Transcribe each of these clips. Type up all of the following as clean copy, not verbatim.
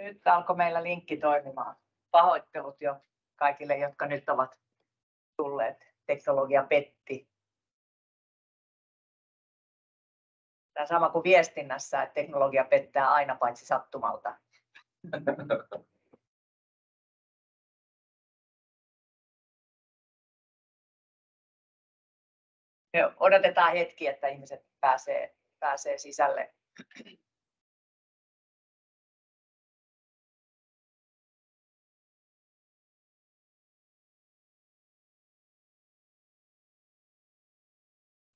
Nyt alkoi meillä linkki toimimaan. Pahoittelut jo kaikille, jotka nyt ovat tulleet. Teknologia petti. Tämä sama kuin viestinnässä, että teknologia pettää aina paitsi sattumalta. Odotetaan hetki, että ihmiset pääsee sisälle.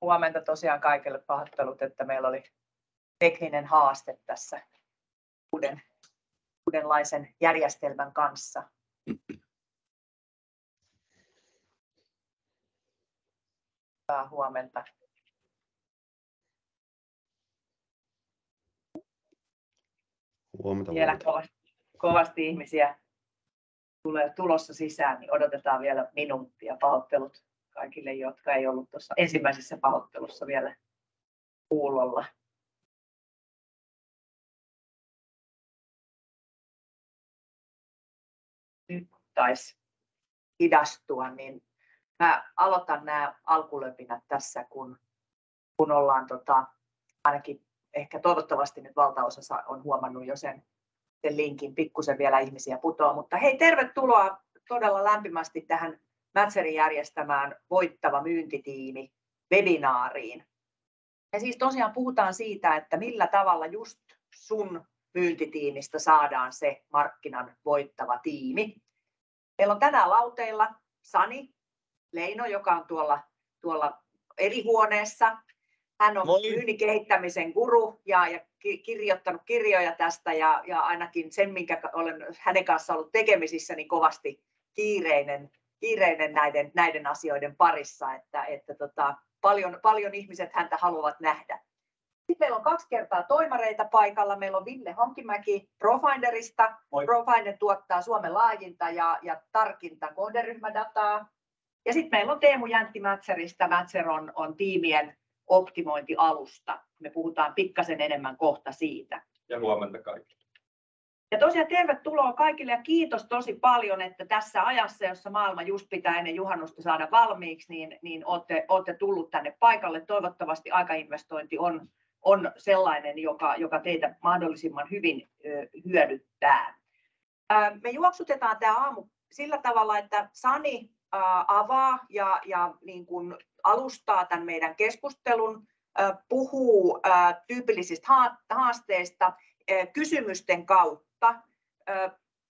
Huomenta tosiaan kaikille, pahoittelut, että meillä oli tekninen haaste tässä uudenlaisen järjestelmän kanssa. Hyvää huomenta. Huomenta. Vielä kovasti ihmisiä tulee tulossa sisään, niin odotetaan vielä minuuttia. Pahoittelut kaikille, jotka ei ollut tuossa ensimmäisessä pahoittelussa vielä kuulolla. Nyt taisi hidastua, niin mä aloitan nämä alkulöpinät tässä, kun ollaan ainakin ehkä toivottavasti nyt valtaosa on huomannut jo sen linkin, pikkusen vielä ihmisiä putoaa, mutta hei, tervetuloa todella lämpimästi tähän Mätzerin järjestämään Voittava myyntitiimi webinaariin. Ja siis tosiaan puhutaan siitä, että millä tavalla just sun myyntitiimistä saadaan se markkinan voittava tiimi. Meillä on tänään lauteilla Sani Leino, joka on tuolla eri huoneessa. Hän on myynnin kehittämisen guru ja kirjoittanut kirjoja tästä ja ainakin sen, minkä olen hänen kanssaan ollut tekemisissä, niin kovasti kiireinen näiden asioiden parissa, että paljon ihmiset häntä haluavat nähdä. Sitten meillä on 2 kertaa toimareita paikalla. Meillä on Ville Honkimäki Profinderista. Profinder tuottaa Suomen laajinta ja tarkinta kohderyhmädataa. Ja sitten meillä on Teemu Jäntti Mätzeristä. Mätzer on tiimien optimointialusta. Me puhutaan pikkasen enemmän kohta siitä. Ja huomenta kaikille. Ja tosiaan tervetuloa kaikille ja kiitos tosi paljon, että tässä ajassa, jossa maailma just pitää ennen juhannusta saada valmiiksi, niin olette tullut tänne paikalle. Toivottavasti aikainvestointi on sellainen, joka teitä mahdollisimman hyvin hyödyttää. Me juoksutetaan tämä aamu sillä tavalla, että Sani avaa ja niin kuin alustaa tämän meidän keskustelun, puhuu tyypillisistä haasteista kysymysten kautta,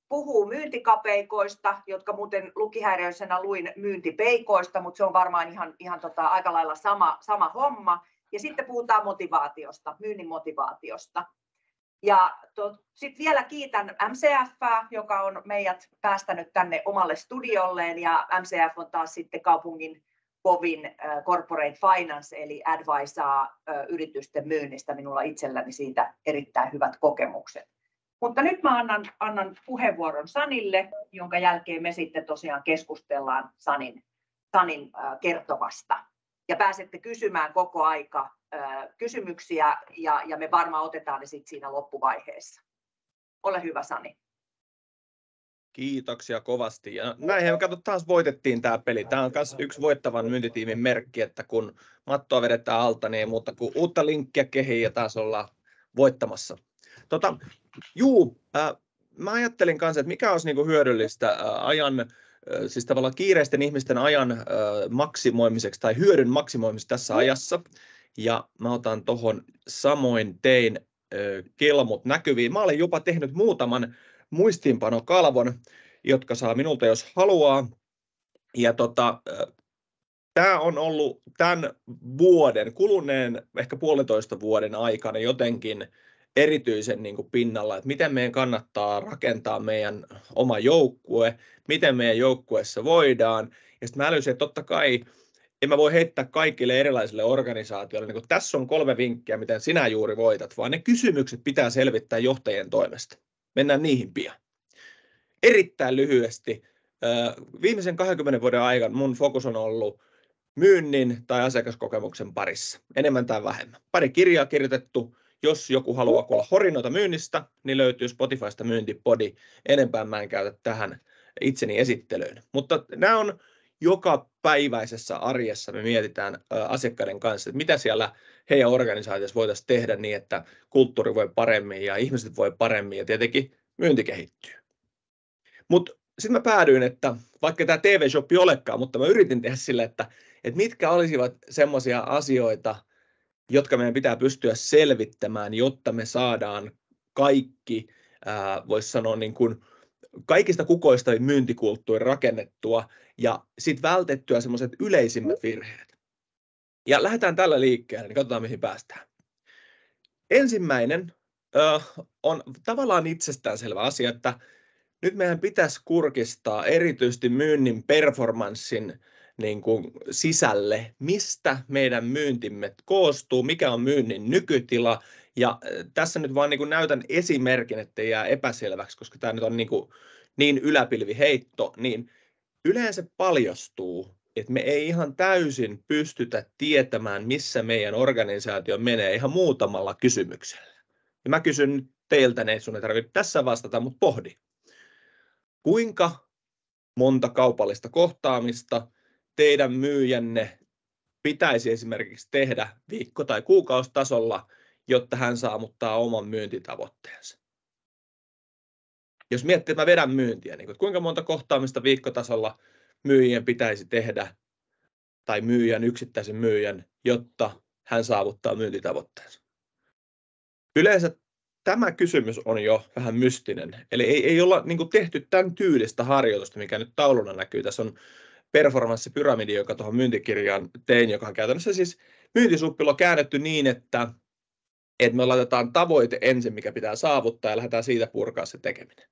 puhuu myyntikapeikoista, jotka muuten lukihäiriöisenä luin myyntipeikoista, mutta se on varmaan ihan aika lailla sama homma. Ja sitten puhutaan motivaatiosta, myynnin motivaatiosta. Ja sitten vielä kiitän MCF:ää, joka on meidät päästänyt tänne omalle studiolleen, ja MCF on taas sitten kaupungin kovin corporate finance eli advisaa yritysten myynnistä. Minulla itselläni siitä erittäin hyvät kokemukset. Mutta nyt mä annan puheenvuoron Sanille, jonka jälkeen me sitten tosiaan keskustellaan Sanin kertomasta. Ja pääsette kysymään koko aika kysymyksiä ja me varmaan otetaan ne sitten siinä loppuvaiheessa. Ole hyvä, Sani. Kiitoksia kovasti. Ja näinhän me taas voitettiin tämä peli. Tämä on myös yksi voittavan myyntitiimin merkki, että kun mattoa vedetään alta, niin ei muuta kuin uutta linkkiä kehiin ja taas ollaan voittamassa. Mä ajattelin kanssa, että mikä olisi niinku hyödyllistä siis tavallaan kiireisten ihmisten ajan maksimoimiseksi tai hyödyn maksimoimiseksi tässä ajassa. Ja mä otan tuohon samoin tein kelmut näkyviin. Mä olen jopa tehnyt muutaman muistiinpanokalvon, jotka saa minulta jos haluaa. Ja tämä on ollut tämän vuoden, kuluneen ehkä 1,5 vuoden aikana jotenkin erityisen niin kuin pinnalla, että miten meidän kannattaa rakentaa meidän oma joukkue, miten meidän joukkueessa voidaan. Ja sitten mä älysin, että totta kai en mä voi heittää kaikille erilaisille organisaatioille, niin kun tässä on 3 vinkkiä, miten sinä juuri voitat, vaan ne kysymykset pitää selvittää johtajien toimesta. Mennään niihin pian. Erittäin lyhyesti. Viimeisen 20 vuoden aikana mun fokus on ollut myynnin tai asiakaskokemuksen parissa. Enemmän tai vähemmän. Pari kirjaa kirjoitettu Jos joku haluaa kuulla horinoita myynnistä, niin löytyy Spotifysta myyntipodi. Enempää mä en käytä tähän itseni esittelyyn. Mutta nämä on joka päiväisessä arjessa. Me mietitään asiakkaiden kanssa, että mitä siellä heidän organisaatiossa voitaisiin tehdä niin, että kulttuuri voi paremmin ja ihmiset voi paremmin ja tietenkin myynti kehittyy. Mutta sitten mä päädyin, että vaikka tämä TV-shoppi olekaan, mutta mä yritin tehdä sille, että mitkä olisivat semmoisia asioita, jotka meidän pitää pystyä selvittämään, jotta me saadaan kaikki, voisi sanoa niin kuin kaikista kukoista myyntikulttuuri rakennettua ja sitten vältettyä semmoiset yleisimmät virheet. Ja lähdetään tällä liikkeelle, niin katsotaan mihin päästään. Ensimmäinen on tavallaan itsestäänselvä asia, että nyt meidän pitäisi kurkistaa erityisesti myynnin performanssin niin kuin sisälle, mistä meidän myyntimme koostuu, mikä on myynnin nykytila. Ja tässä nyt vaan niin kuin näytän esimerkin, ettei jää epäselväksi, koska tämä nyt on niin yläpilviheitto, niin yleensä paljastuu, että me ei ihan täysin pystytä tietämään, missä meidän organisaatio menee ihan muutamalla kysymyksellä. Ja mä kysyn nyt teiltä, ei sun ei tarvitse tässä vastata, mutta pohdi. Kuinka monta kaupallista kohtaamista teidän myyjänne pitäisi esimerkiksi tehdä viikko- tai kuukausitasolla, jotta hän saavuttaa oman myyntitavoitteensa? Jos miettii, että mä vedän myyntiä, niin kuinka monta kohtaamista viikkotasolla myyjien pitäisi tehdä tai yksittäisen myyjän, jotta hän saavuttaa myyntitavoitteensa? Yleensä tämä kysymys on jo vähän mystinen, eli ei olla niin kuin tehty tämän tyylistä harjoitusta, mikä nyt tauluna näkyy. Tässä on performanssipyramidi, joka tuohon myyntikirjaan tein, joka on käytännössä siis myyntisuppilo käännetty niin, että me laitetaan tavoite ensin, mikä pitää saavuttaa, ja lähdetään siitä purkaa se tekeminen.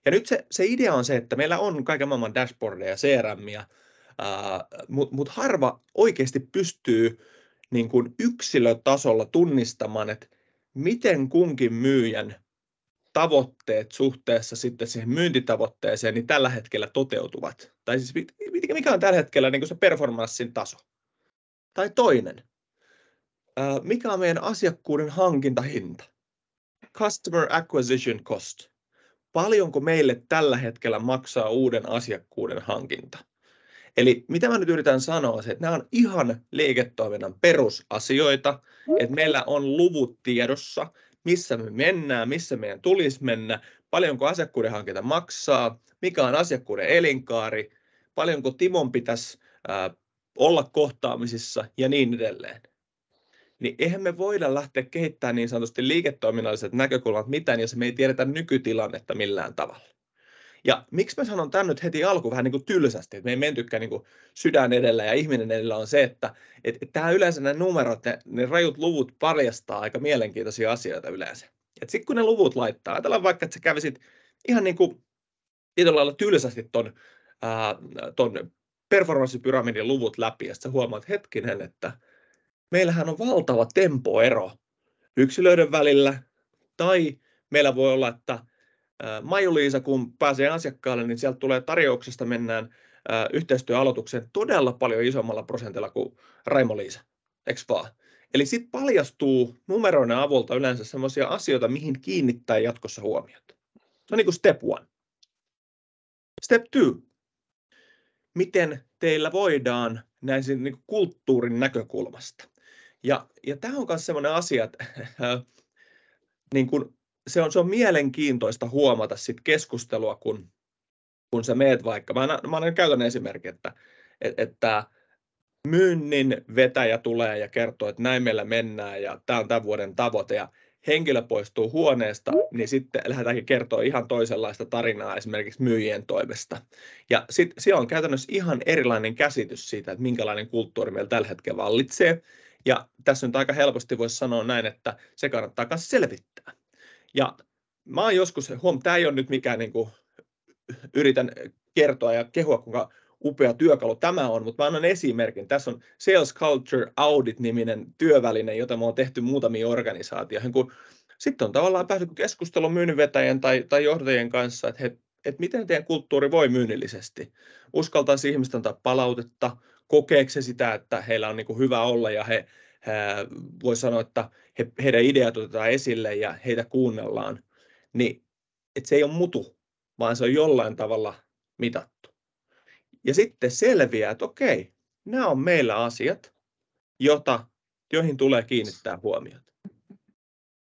Ja nyt se idea on se, että meillä on kaiken maailman dashboardeja ja CRM:ia, mutta harva oikeasti pystyy niin kuin yksilötasolla tunnistamaan, että miten kunkin myyjän tavoitteet suhteessa sitten siihen myyntitavoitteeseen niin tällä hetkellä toteutuvat. Tai siis mikä on tällä hetkellä niin kuin se performanssin taso. Tai toinen, mikä on meidän asiakkuuden hankintahinta? Customer acquisition cost. Paljonko meille tällä hetkellä maksaa uuden asiakkuuden hankinta? Eli mitä mä nyt yritän sanoa, että nämä on ihan liiketoiminnan perusasioita, että meillä on luvut tiedossa, missä me mennään, missä meidän tulisi mennä, paljonko asiakkuuden hankinta maksaa, mikä on asiakkuuden elinkaari, paljonko Timon pitäisi olla kohtaamisissa ja niin edelleen. Niin eihän me voida lähteä kehittämään niin sanotusti liiketoiminnalliset näkökulmat mitään, jos me ei tiedetä nykytilannetta millään tavalla. Ja miksi mä sanon tämän nyt heti alkuun vähän niin kuin tylsästi, että me ei mentykään niin kuin sydän edellä ja ihminen edellä on se, että tämä yleensä nämä numerot, ne rajut luvut paljastaa aika mielenkiintoisia asioita yleensä. Sitten kun ne luvut laittaa, ajatellaan vaikka, että sä kävisit ihan niin kuin tietyllä lailla tylsästi ton performanssipyramidin luvut läpi ja sitten sä huomaat hetkinen, että meillähän on valtava tempoero yksilöiden välillä tai meillä voi olla, että Maiju-Liisa, kun pääsee asiakkaalle, niin sieltä tulee tarjouksesta, mennään yhteistyöaloitukseen todella paljon isommalla prosentilla kuin Raimo-Liisa, eikö vaan? Eli sitten paljastuu numeroiden avulta yleensä sellaisia asioita, mihin kiinnittää jatkossa huomiota. Se on niin kuin step 1. Step 2. Miten teillä voidaan näin niin kuin kulttuurin näkökulmasta? Ja tämä on myös sellainen asia, että niin kuin se on mielenkiintoista huomata sit keskustelua, kun sä meet vaikka, mä käytän esimerkin, että myynnin vetäjä tulee ja kertoo, että näin meillä mennään ja tämä on tämän vuoden tavoite ja henkilö poistuu huoneesta, niin sitten lähdetäänkin kertoa ihan toisenlaista tarinaa esimerkiksi myyjien toimesta. Ja sitten siellä on käytännössä ihan erilainen käsitys siitä, että minkälainen kulttuuri meillä tällä hetkellä vallitsee. Ja tässä nyt aika helposti voisi sanoa näin, että se kannattaa myös selvittää. Ja mä oon joskus, tämä ei ole nyt mikään niin kuin, yritän kertoa ja kehua, kuinka upea työkalu tämä on, mutta mä annan esimerkin. Tässä on Sales Culture Audit-niminen työväline, jota me on tehty muutamiin organisaatioihin, kun sitten on tavallaan päässyt keskustelun myynninvetäjien tai johtajien kanssa, että miten teidän kulttuuri voi myynnillisesti. Uskaltaisi ihmistä antaa palautetta, kokeeko se sitä, että heillä on niin kuin hyvä olla ja voi sanoa, että heidän ideat otetaan esille ja heitä kuunnellaan, niin että se ei ole mutu, vaan se on jollain tavalla mitattu. Ja sitten selviää, että okei, nämä on meillä asiat, joihin tulee kiinnittää huomiota.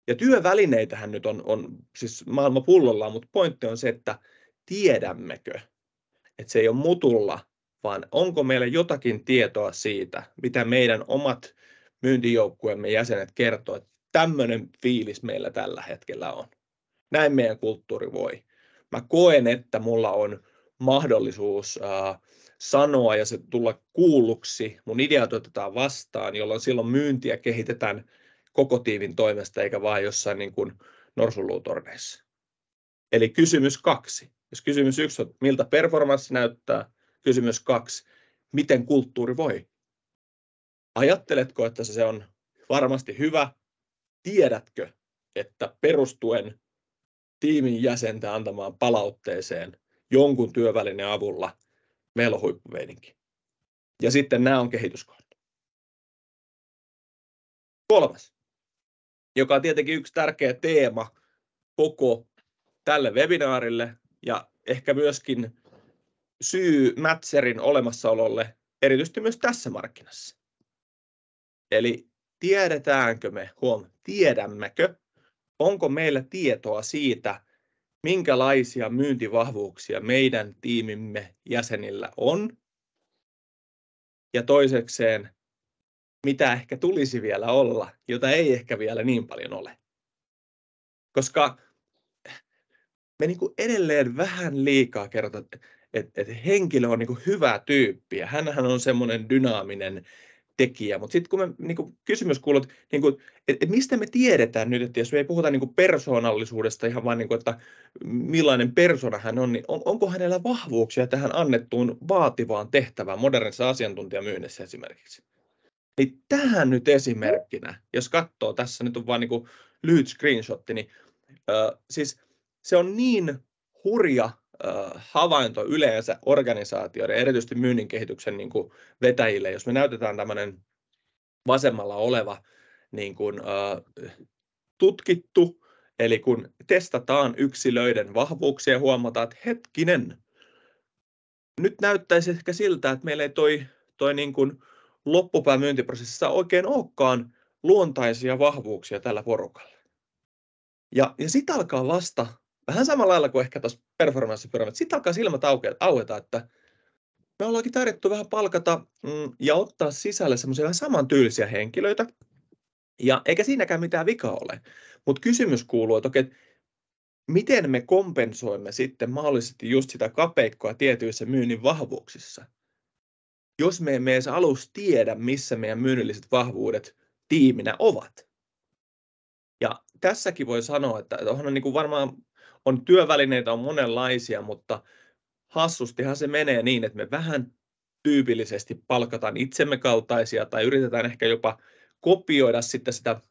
Ja työvälineitähän nyt on siis maailma pullollaan, mutta pointti on se, että tiedämmekö, että se ei ole mutulla, vaan onko meillä jotakin tietoa siitä, mitä meidän omat myyntijoukkueemme jäsenet kertoo, että tämmöinen fiilis meillä tällä hetkellä on. Näin meidän kulttuuri voi. Mä koen, että mulla on mahdollisuus sanoa ja se tulla kuulluksi, mun ideat otetaan vastaan, jolloin silloin myyntiä kehitetään koko tiimin toimesta, eikä vain jossain niin kuin norsunluutorneissa. Eli kysymys 2. Jos kysymys 1 on, miltä performanssi näyttää, kysymys 2, miten kulttuuri voi? Ajatteletko, että se on varmasti hyvä? Tiedätkö, että perustuen tiimin jäsentä antamaan palautteeseen jonkun työvälineen avulla meillä on huippumeininki? Ja sitten nämä on kehityskohdat. 3, joka on tietenkin yksi tärkeä teema koko tälle webinaarille ja ehkä myöskin syy Matcherin olemassaololle, erityisesti myös tässä markkinassa. Eli tiedämmekö, onko meillä tietoa siitä, minkälaisia myyntivahvuuksia meidän tiimimme jäsenillä on? Ja toisekseen, mitä ehkä tulisi vielä olla, jota ei ehkä vielä niin paljon ole. Koska me niin kuin edelleen vähän liikaa kerrotaan, että henkilö on niin kuin hyvä tyyppi ja hänhän on semmoinen dynaaminen tekijä. Mutta sitten kun me niin kuin kysymys kuuluu, niin että mistä me tiedetään nyt, että jos me ei puhuta niin kuin persoonallisuudesta ihan vaan, niin kuin, että millainen persona hän on, niin onko hänellä vahvuuksia tähän annettuun vaativaan tehtävään modernissa asiantuntijamyynnissä esimerkiksi? Niin tähän nyt esimerkkinä, jos katsoo, tässä nyt on vain niin kuin lyhyt screenshotti, niin siis se on niin hurja havainto yleensä organisaatioiden, erityisesti myynnin kehityksen niin kuin vetäjille, jos me näytetään tämmöinen vasemmalla oleva niin kuin, tutkittu, eli kun testataan yksilöiden vahvuuksia ja huomataan, että hetkinen, nyt näyttäisi ehkä siltä, että meillä ei toi niin kuin loppupään myyntiprosessissa oikein olekaan luontaisia vahvuuksia tällä porukalla. Ja sitten alkaa vasta, vähän samalla lailla kuin ehkä tuossa performanssipyramidissa, sitten alkaa silmät aueta, että me ollaankin tarjottu vähän palkata ja ottaa sisälle semmoisia vähän samantyylisiä henkilöitä, ja eikä siinäkään mitään vikaa ole. Mutta kysymys kuuluu, että okei, miten me kompensoimme sitten mahdollisesti just sitä kapeikkoa tietyissä myynnin vahvuuksissa, jos me emme edes aluksi tiedä, missä meidän myynnilliset vahvuudet tiiminä ovat. Ja tässäkin voi sanoa, että on niin kuin varmaan on työvälineitä on monenlaisia, mutta hassustihan se menee niin, että me vähän tyypillisesti palkataan itsemme kaltaisia tai yritetään ehkä jopa kopioida sitten sitä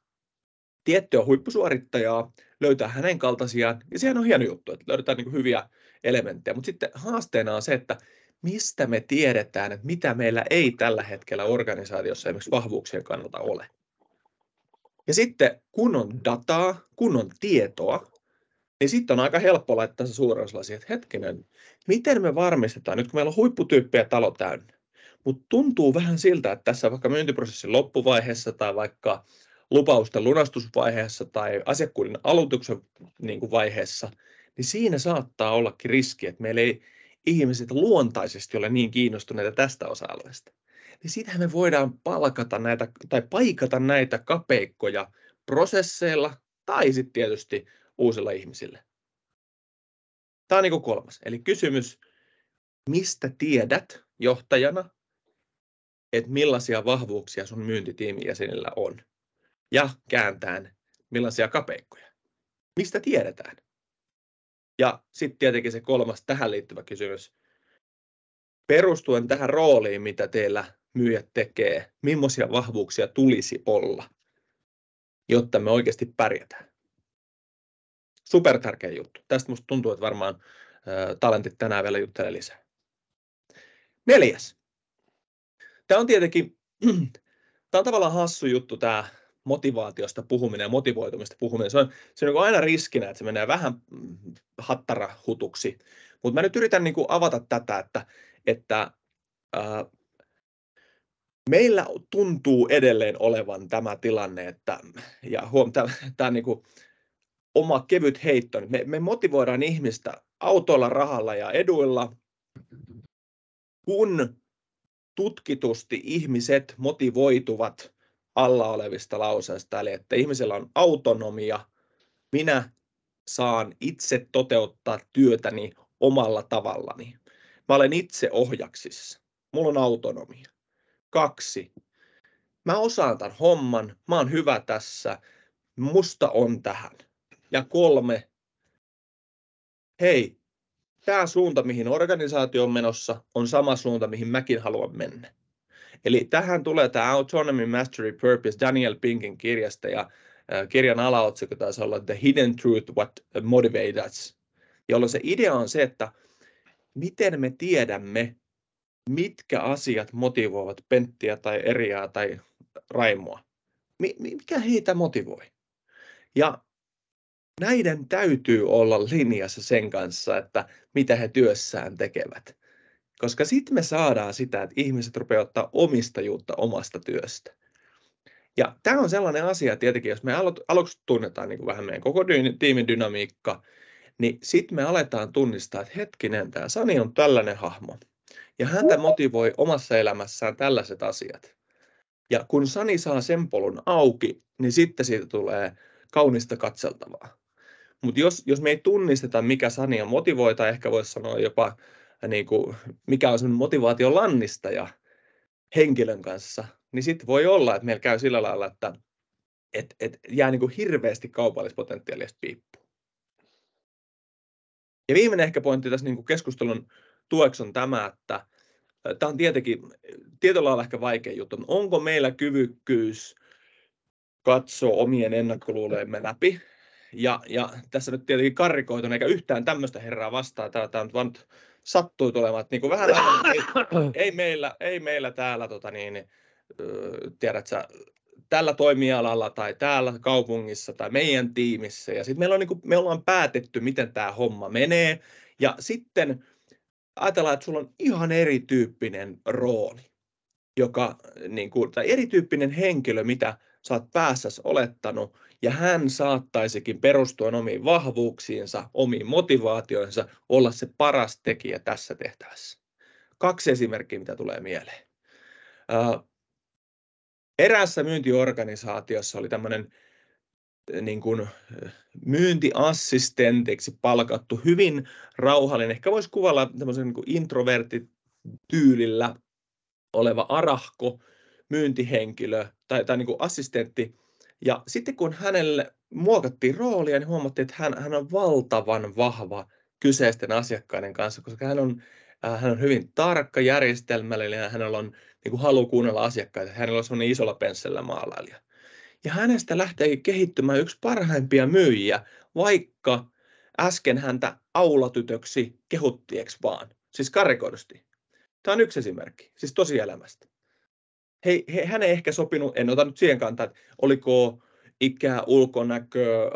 tiettyä huippusuorittajaa, löytää hänen kaltaisiaan, ja sehän on hieno juttu, että löydetään niin kuin hyviä elementtejä, mutta sitten haasteena on se, että mistä me tiedetään, että mitä meillä ei tällä hetkellä organisaatiossa esimerkiksi vahvuuksien kannalta ole. Ja sitten kun on dataa, kun on tietoa, niin sitten on aika helppo laittaa se suurennuslasi, että hetkinen, miten me varmistetaan, nyt kun meillä on huipputyyppejä talo täynnä, mutta tuntuu vähän siltä, että tässä vaikka myyntiprosessin loppuvaiheessa tai vaikka lupausten lunastusvaiheessa tai asiakkuuden aloituksen niin kuin vaiheessa, niin siinä saattaa ollakin riski, että meillä ei ihmiset luontaisesti ole niin kiinnostuneita tästä osa-alueesta. Niin siitähän me voidaan palkata näitä tai paikata näitä kapeikkoja prosesseilla tai sitten tietysti uusilla ihmisillä. Tämä on niin kuin 3. Eli kysymys, mistä tiedät johtajana, että millaisia vahvuuksia sun myyntitiimin jäsenillä on? Ja kääntäen, millaisia kapeikkoja? Mistä tiedetään? Ja sitten tietenkin se 3. tähän liittyvä kysymys. Perustuen tähän rooliin, mitä teillä myyjät tekee, millaisia vahvuuksia tulisi olla, jotta me oikeasti pärjätään? Super tärkeä juttu. Tästä musta tuntuu, että varmaan talentit tänään vielä juttelee lisää. 4. Tämä on tietenkin Tämä on tavallaan hassu juttu, tämä motivaatiosta puhuminen ja motivoitumista puhuminen. Se on niin kuin aina riskinä, että se menee vähän hattarahutuksi. Mutta mä nyt yritän niin kuin avata tätä, että meillä tuntuu edelleen olevan tämä tilanne, että, ja tämä niin kuin oma kevyt heitto, me motivoidaan ihmistä autoilla, rahalla ja eduilla, kun tutkitusti ihmiset motivoituvat alla olevista lauseista, eli että ihmisellä on autonomia, minä saan itse toteuttaa työtäni omalla tavallani. Mä olen itse ohjaksissa, mulla on autonomia. 2, mä osaan tämän homman, mä oon hyvä tässä, musta on tähän. Ja 3, hei, tämä suunta, mihin organisaatio on menossa, on sama suunta, mihin mäkin haluan mennä. Eli tähän tulee tämä Autonomy, Mastery, Purpose Daniel Pinkin kirjasta, ja kirjan alaotsikko taisi olla The Hidden Truth, What Motivates Us, jolloin se idea on se, että miten me tiedämme, mitkä asiat motivoivat Penttiä tai Eriaa tai Raimoa. Mikä heitä motivoi? Ja näiden täytyy olla linjassa sen kanssa, että mitä he työssään tekevät. Koska sitten me saadaan sitä, että ihmiset rupeaa ottaa omistajuutta omasta työstä. Ja tämä on sellainen asia tietenkin, jos me aluksi tunnetaan niin kuin vähän meidän koko tiimin dynamiikka, niin sitten me aletaan tunnistaa, että hetkinen, tämä Sani on tällainen hahmo. Ja häntä motivoi omassa elämässään tällaiset asiat. Ja kun Sani saa sen polun auki, niin sitten siitä tulee kaunista katseltavaa. Mutta jos me ei tunnisteta, mikä Sania motivoi, tai ehkä voisi sanoa jopa, niin kuin, mikä on semmoinen motivaation lannistaja henkilön kanssa, niin sitten voi olla, että meillä käy sillä lailla, että jää niin kuin hirveästi kaupallispotentiaalista piippuun. Ja viimeinen ehkä pointti tässä niin kuin keskustelun tueksi on tämä, että tämä on tietenkin tietyllä lailla ehkä vaikea juttu. Onko meillä kyvykkyys katsoa omien ennakkoluulojemme läpi? Ja tässä nyt tietenkin karrikoitun, eikä yhtään tämmöistä herraa vastaan. Tämä on vaan sattui tulemaan, että niin kuin vähän ei meillä täällä, tiedätkö, tällä toimialalla tai täällä kaupungissa tai meidän tiimissä. Ja sitten me ollaan päätetty, miten tämä homma menee. Ja sitten ajatellaan, että sulla on ihan erityyppinen rooli, tai erityyppinen henkilö, mitä sä oot päässäsi olettanut, ja hän saattaisikin perustua omiin vahvuuksiinsa, omiin motivaatioinsa, olla se paras tekijä tässä tehtävässä. 2 esimerkkiä, mitä tulee mieleen. Eräässä myyntiorganisaatiossa oli tämmöinen niin kuin myyntiassistentiksi palkattu, hyvin rauhallinen, ehkä voisi kuvailla tämmöisen niin kuin introverttityylillä oleva arahko myyntihenkilö tai niin kuin assistentti. Ja sitten kun hänelle muokattiin roolia, niin huomattiin, että hän on valtavan vahva kyseisten asiakkaiden kanssa, koska hän on hyvin tarkka, järjestelmällinen ja hänellä on niin kuin halu kuunnella asiakkaita. Hänellä on sellainen isolla penssellä maalailija. Ja hänestä lähteekin kehittymään yksi parhaimpia myyjiä, vaikka äsken häntä aulatytöksi kehuttiin, vaan? Siis karrikoidusti. Tämä on yksi esimerkki, siis tosielämästä. Hän ei ehkä sopinut, en ota nyt siihen kantaa, että oliko ikä, ulkonäkö,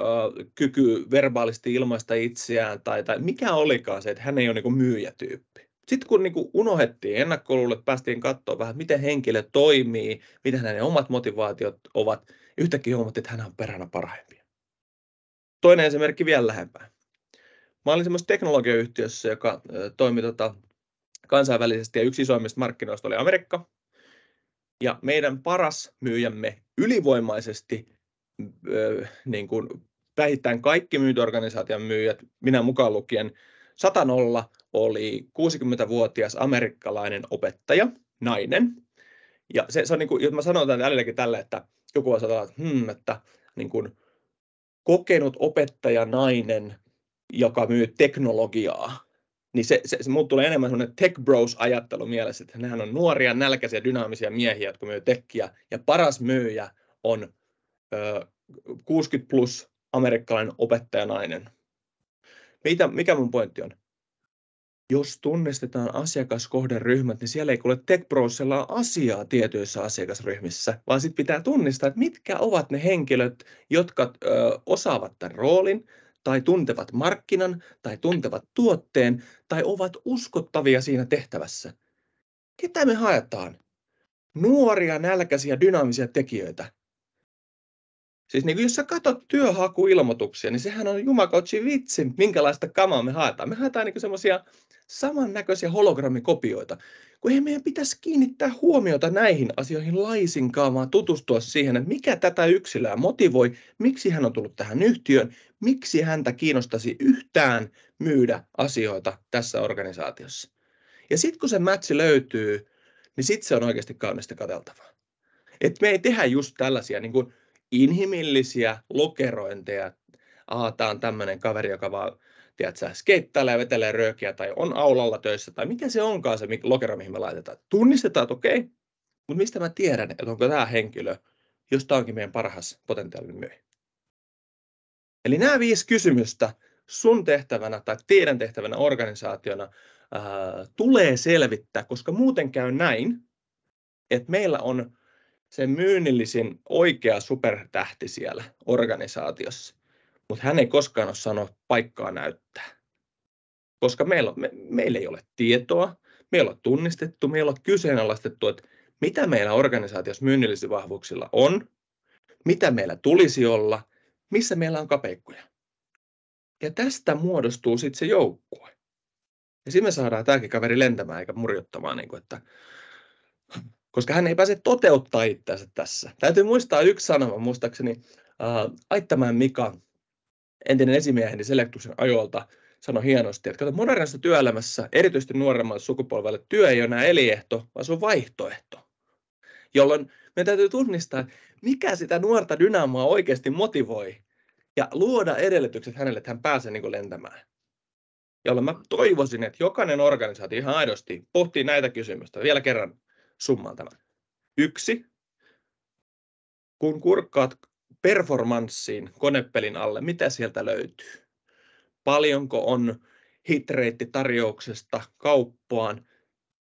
kyky verbaalisti ilmaista itseään tai mikä olikaan se, että hän ei ole niin kuin myyjätyyppi. Sitten kun niin kuin unohdettiin ennakkoluulet, päästiin katsoa vähän, miten henkilö toimii, mitä hänen omat motivaatiot ovat, yhtäkkiä huomattiin, että hän on perhana parhaimpia. Toinen esimerkki vielä lähempää. Mä olin semmoisessa teknologiayhtiössä, joka toimi kansainvälisesti, ja yksi isoimmista markkinoista oli Amerikka. Ja meidän paras myyjämme ylivoimaisesti, niin kuin vähittäin kaikki myyntiorganisaation myyjät, minä mukaan lukien, 100-0 oli 60-vuotias amerikkalainen opettaja, nainen. Ja se on niin kuin, jos mä sanon tämän välilläkin tälle, että joku voi sanoa, että niin kuin kokenut opettaja nainen, joka myy teknologiaa, niin se mulle tulee enemmän semmoinen tech bros-ajattelu mielessä, että nehän on nuoria, nälkäisiä, dynaamisia miehiä, jotka myy tekkiä, ja paras myyjä on 60 plus amerikkalainen opettajanainen. Mikä mun pointti on? Jos tunnistetaan asiakaskohderyhmät, niin siellä ei kuule TechProsella ole asiaa tietyissä asiakasryhmissä, vaan sitten pitää tunnistaa, että mitkä ovat ne henkilöt, jotka osaavat tämän roolin, tai tuntevat markkinan, tai tuntevat tuotteen, tai ovat uskottavia siinä tehtävässä. Ketä me haetaan? Nuoria, nälkäisiä, dynaamisia tekijöitä. Siis niin jos sä katsot työhakuilmoituksia, niin sehän on jumakotsi vitsi, minkälaista kamaa me haetaan. Me haetaan niin semmoisia samannäköisiä hologrammikopioita, kun ei meidän pitäisi kiinnittää huomiota näihin asioihin laisinkaan, vaan tutustua siihen, että mikä tätä yksilöä motivoi, miksi hän on tullut tähän yhtiöön, miksi häntä kiinnostaisi yhtään myydä asioita tässä organisaatiossa. Ja sitten kun se matchi löytyy, niin sitten se on oikeasti kaunista katseltavaa. Et me ei tehdä just tällaisia niin kuin inhimillisiä lokerointeja. Tämä on tämmöinen kaveri, joka vaan skeittailee ja vetelee röökiä tai on aulalla töissä tai mikä se onkaan se lokero, mihin me laitetaan. Tunnistetaan, että okei, mutta mistä mä tiedän, että onko tämä henkilö, josta onkin meidän parhaas potentiaalinen myyjä. Eli nämä 5 kysymystä sun tehtävänä tai teidän tehtävänä organisaationa tulee selvittää, koska muuten käy näin, että meillä on se myynnillisin oikea supertähti siellä organisaatiossa, mutta hän ei koskaan ole saanut paikkaa näyttää. Koska meillä ei ole tietoa, meillä on tunnistettu, meillä on kyseenalaistettu, että mitä meillä organisaatiossa myynnillisillä vahvuuksilla on, mitä meillä tulisi olla, missä meillä on kapeikkoja. Ja tästä muodostuu sitten se joukkue. Ja sitten me saadaan tämäkin kaveri lentämään eikä murjottamaan, että koska hän ei pääse toteuttaa itseänsä tässä. Täytyy muistaa yksi sanoma, muistaakseni Aittamäen Mika, entinen esimieheni Selectuksen ajoilta, sanoi hienosti, että modernissa työelämässä, erityisesti nuoremmalle sukupolvelle, työ ei ole enää eliehto, vaan se on vaihtoehto. Jolloin meidän täytyy tunnistaa, mikä sitä nuorta dynamoa oikeasti motivoi ja luoda edellytykset hänelle, että hän pääsee niin kuin lentämään. Jolloin mä toivoisin, että jokainen organisaatio ihan aidosti pohtii näitä kysymystä. Vielä kerran summaan tämän. 1. Kun kurkkaat performanssiin konepelin alle, mitä sieltä löytyy? Paljonko on hitreitti tarjouksesta kauppaan,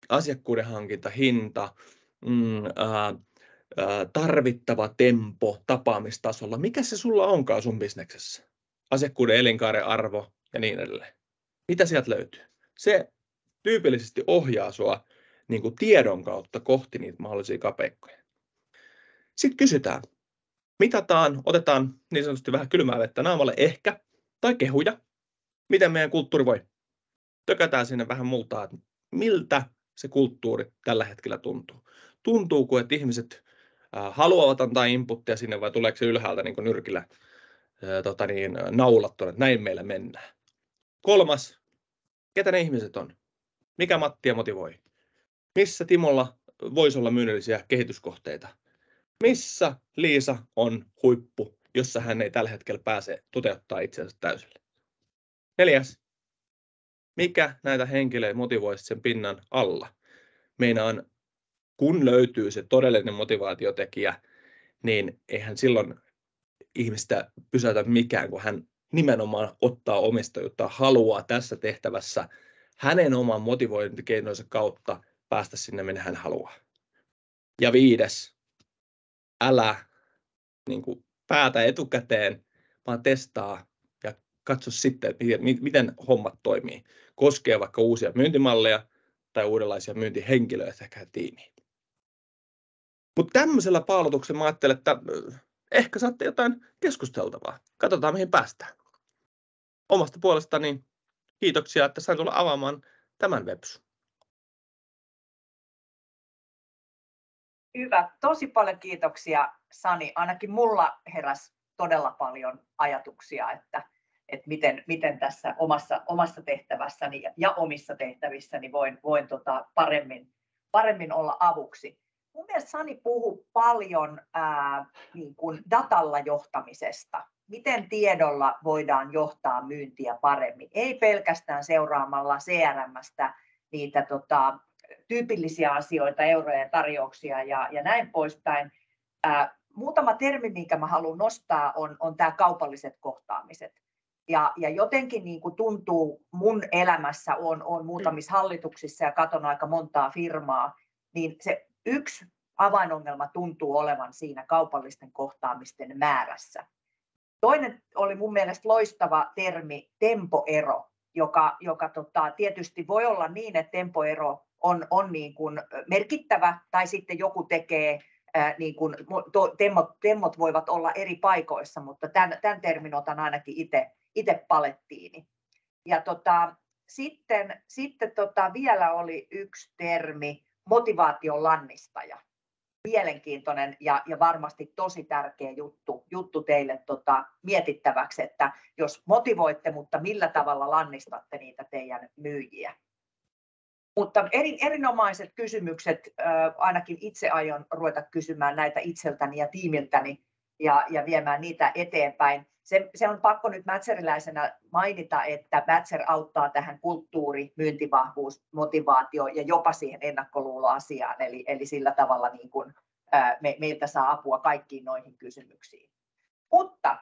asiakkuuden hankinta, hinta, tarvittava tempo tapaamistasolla. Mikä se sulla onkaan sun bisneksessä? Asiakkuuden elinkaaren arvo ja niin edelleen. Mitä sieltä löytyy? Se tyypillisesti ohjaa sua niin kuin tiedon kautta kohti niitä mahdollisia kapeikkoja. Sitten kysytään, mitataan, otetaan niin sanotusti vähän kylmää vettä naamalle ehkä, tai kehuja, miten meidän kulttuuri voi. Tökätään sinne vähän multaa, että miltä se kulttuuri tällä hetkellä tuntuu. Tuntuuko, että ihmiset haluavat antaa inputtia sinne vai tuleeko se ylhäältä niin kuin nyrkillä naulattuna, että näin meillä mennään. 3. Ketä ne ihmiset on? Mikä Mattia motivoi? Missä Timolla voisi olla myynnillisiä kehityskohteita? Missä Liisa on huippu, jossa hän ei tällä hetkellä pääse toteuttaa itseänsä täysille? 4. Mikä näitä henkilöitä motivoisi sen pinnan alla? Meinaan, kun löytyy se todellinen motivaatiotekijä, niin eihän silloin ihmistä pysäytä mikään, kun hän nimenomaan ottaa omistajuutta, haluaa tässä tehtävässä hänen oman motivointikeinonsa kautta päästä sinne, minne hän haluaa. Ja 5. Älä niin kuin päätä etukäteen, vaan testaa ja katso sitten, että miten hommat toimii. Koskee vaikka uusia myyntimalleja tai uudenlaisia myyntihenkilöitä sekä tiimiin. Mutta tämmöisellä paalutuksella mä ajattelen, että ehkä saatte jotain keskusteltavaa. Katsotaan, mihin päästään. Omasta puolestani kiitoksia, että sain tulla avaamaan tämän websun. Hyvä. Tosi paljon kiitoksia, Sani. Ainakin mulla heräsi todella paljon ajatuksia, että miten tässä omassa tehtävässäni ja omissa tehtävissäni voin paremmin olla avuksi. Mun mielestä Sani puhui paljon niin kuin datalla johtamisesta. Miten tiedolla voidaan johtaa myyntiä paremmin? Ei pelkästään seuraamalla CRM:stä niitä tyypillisiä asioita, euroja ja tarjouksia ja näin poispäin. Muutama termi, minkä mä haluan nostaa, on tämä kaupalliset kohtaamiset. Ja jotenkin niin kuin tuntuu, mun elämässä on muutamissa hallituksissa ja katon aika montaa firmaa, niin se yksi avainongelma tuntuu olevan siinä kaupallisten kohtaamisten määrässä. Toinen oli mun mielestä loistava termi tempoero, joka tietysti voi olla niin, että tempoero on niin kuin merkittävä tai sitten joku tekee, niin kuin, temmot voivat olla eri paikoissa, mutta tämän termin otan ainakin itse palettiini. Ja sitten vielä oli yksi termi, motivaation lannistaja. Mielenkiintoinen ja varmasti tosi tärkeä juttu teille mietittäväksi, että jos motivoitte, mutta millä tavalla lannistatte niitä teidän myyjiä. Mutta erinomaiset kysymykset, ainakin itse aion ruveta kysymään näitä itseltäni ja tiimiltäni ja viemään niitä eteenpäin. Se on pakko nyt mätseriläisenä mainita, että Mätser auttaa tähän kulttuuri, myyntivahvuus, motivaatio ja jopa siihen ennakkoluuloasiaan. Eli sillä tavalla niin kuin, meiltä saa apua kaikkiin noihin kysymyksiin. Mutta